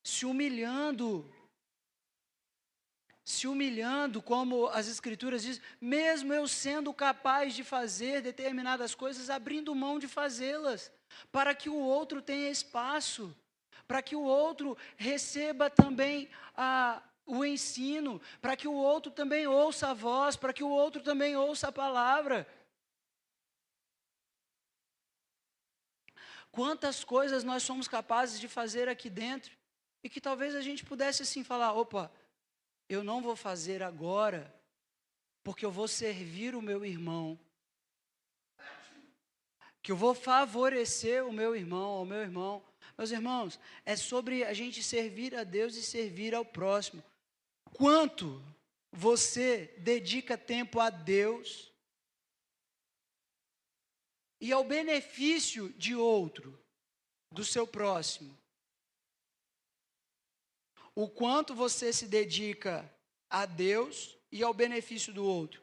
Se humilhando, como as Escrituras dizem, mesmo eu sendo capaz de fazer determinadas coisas, abrindo mão de fazê-las, para que o outro tenha espaço, para que o outro receba também o ensino, para que o outro também ouça a voz, para que o outro também ouça a palavra. Quantas coisas nós somos capazes de fazer aqui dentro E que talvez a gente pudesse assim falar, opa, eu não vou fazer agora, porque eu vou servir o meu irmão. Que eu vou favorecer o meu irmão, o meu irmão. Meus irmãos, é sobre a gente servir a Deus e servir ao próximo. Quanto você dedica tempo a Deus e ao benefício de outro, do seu próximo? O quanto você se dedica a Deus e ao benefício do outro?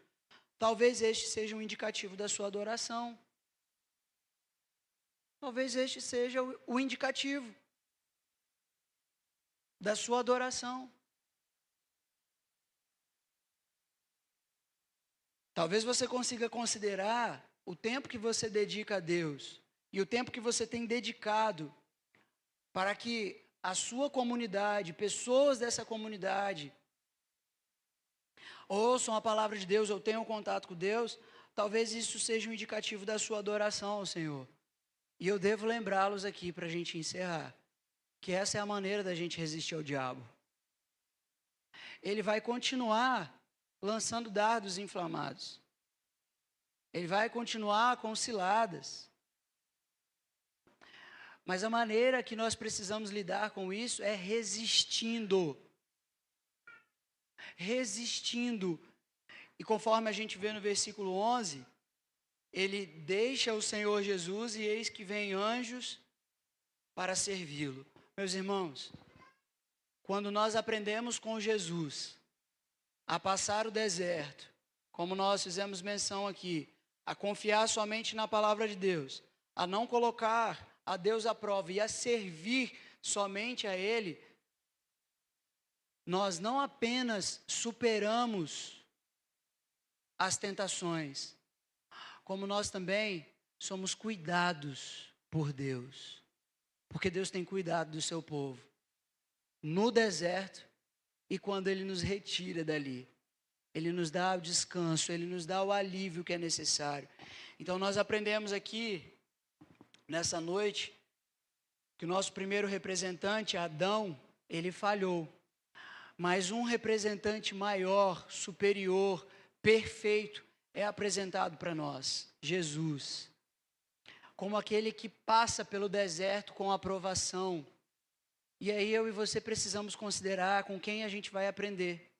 Talvez este seja um indicativo da sua adoração. Talvez este seja o indicativo da sua adoração. Talvez você consiga considerar o tempo que você dedica a Deus e o tempo que você tem dedicado para que a sua comunidade, pessoas dessa comunidade, ouçam a palavra de Deus ou tenham contato com Deus. Talvez isso seja um indicativo da sua adoração ao Senhor. E eu devo lembrá-los aqui para a gente encerrar, que essa é a maneira da gente resistir ao diabo. Ele vai continuar lançando dardos inflamados. Ele vai continuar com ciladas. Mas a maneira que nós precisamos lidar com isso é resistindo. Resistindo. E conforme a gente vê no versículo 11, ele deixa o Senhor Jesus e eis que vem anjos para servi-lo. Meus irmãos, quando nós aprendemos com Jesus a passar o deserto, como nós fizemos menção aqui, a confiar somente na palavra de Deus, a não colocar a Deus à prova e a servir somente a Ele, nós não apenas superamos as tentações, como nós também somos cuidados por Deus, porque Deus tem cuidado do seu povo, no deserto e quando Ele nos retira dali. Ele nos dá o descanso, Ele nos dá o alívio que é necessário. Então nós aprendemos aqui, nessa noite, que o nosso primeiro representante, Adão, ele falhou. Mas um representante maior, superior, perfeito, é apresentado para nós, Jesus. Como aquele que passa pelo deserto com aprovação. E aí eu e você precisamos considerar com quem a gente vai aprender.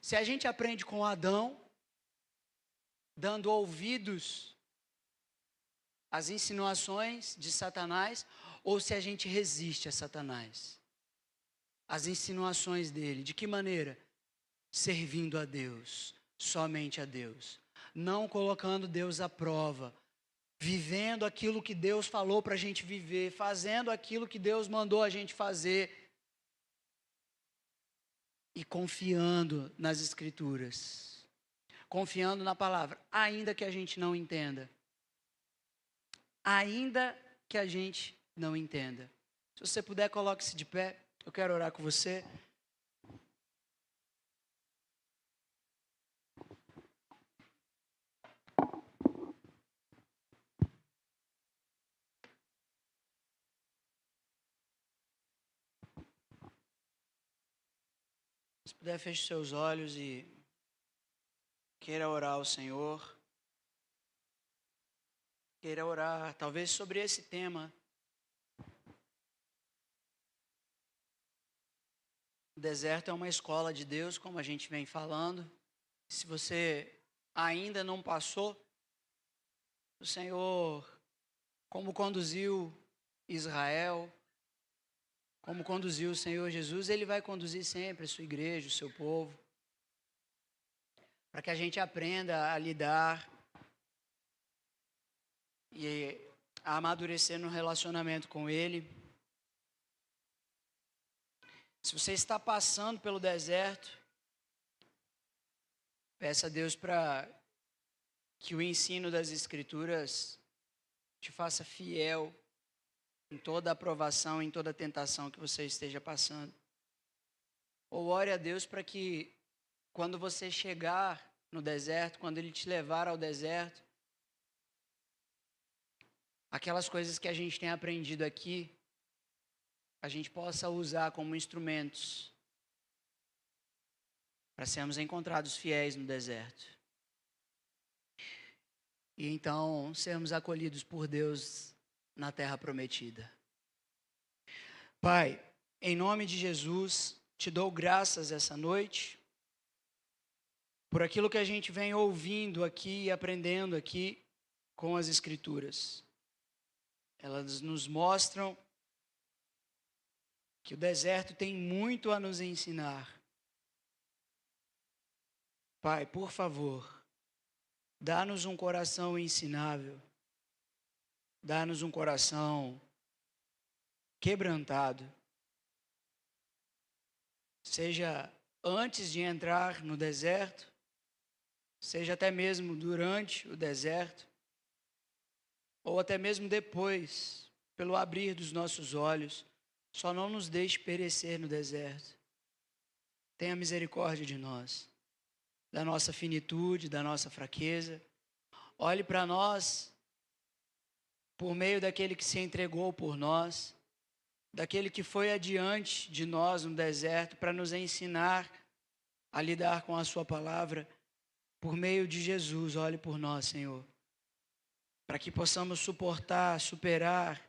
Se a gente aprende com Adão, dando ouvidos às insinuações de Satanás, ou se a gente resiste a Satanás, às insinuações dele. De que maneira? Servindo a Deus, somente a Deus. Não colocando Deus à prova, vivendo aquilo que Deus falou para a gente viver, fazendo aquilo que Deus mandou a gente fazer. E confiando nas Escrituras, confiando na palavra, ainda que a gente não entenda. Ainda que a gente não entenda. Se você puder, coloque-se de pé, eu quero orar com você. Se puder, feche seus olhos e queira orar ao Senhor. Queira orar, talvez sobre esse tema. O deserto é uma escola de Deus, como a gente vem falando. Se você ainda não passou, o Senhor, como conduziu Israel, como conduziu o Senhor Jesus, Ele vai conduzir sempre a sua igreja, o seu povo, para que a gente aprenda a lidar e a amadurecer no relacionamento com Ele. Se você está passando pelo deserto, peça a Deus para que o ensino das Escrituras te faça fiel em toda aprovação, em toda tentação que você esteja passando. Ou ore a Deus para que, quando você chegar no deserto, quando Ele te levar ao deserto, aquelas coisas que a gente tem aprendido aqui, a gente possa usar como instrumentos para sermos encontrados fiéis no deserto. E então sermos acolhidos por Deus na terra prometida. Pai, em nome de Jesus, te dou graças essa noite por aquilo que a gente vem ouvindo aqui e aprendendo aqui com as Escrituras. Elas nos mostram que o deserto tem muito a nos ensinar. Pai, por favor, dá-nos um coração ensinável, dá-nos um coração quebrantado, seja antes de entrar no deserto, seja até mesmo durante o deserto, ou até mesmo depois, pelo abrir dos nossos olhos, só não nos deixe perecer no deserto. Tenha misericórdia de nós, da nossa finitude, da nossa fraqueza. Olhe para nós por meio daquele que se entregou por nós, daquele que foi adiante de nós no deserto para nos ensinar a lidar com a sua palavra. Por meio de Jesus, olhe por nós, Senhor, para que possamos suportar, superar,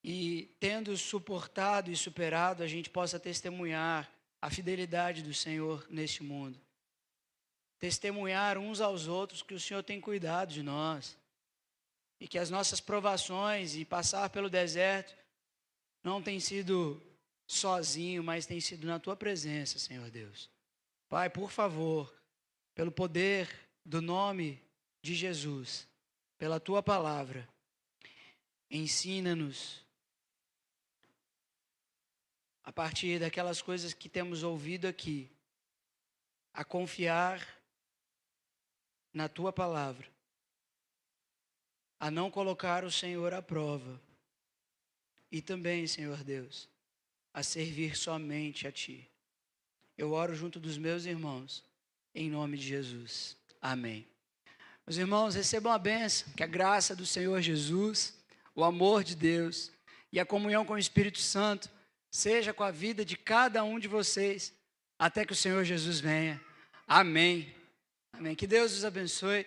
e tendo suportado e superado, a gente possa testemunhar a fidelidade do Senhor neste mundo. Testemunhar uns aos outros que o Senhor tem cuidado de nós. E que as nossas provações e passar pelo deserto não tem sido sozinho, mas tem sido na Tua presença, Senhor Deus. Pai, por favor, pelo poder do nome de Jesus, pela Tua palavra, ensina-nos a partir daquelas coisas que temos ouvido aqui, a confiar na Tua palavra, a não colocar o Senhor à prova e também, Senhor Deus, a servir somente a Ti. Eu oro junto dos meus irmãos, em nome de Jesus. Amém. Meus irmãos, recebam a bênção, que a graça do Senhor Jesus, o amor de Deus e a comunhão com o Espírito Santo seja com a vida de cada um de vocês, até que o Senhor Jesus venha. Amém. Amém. Que Deus os abençoe.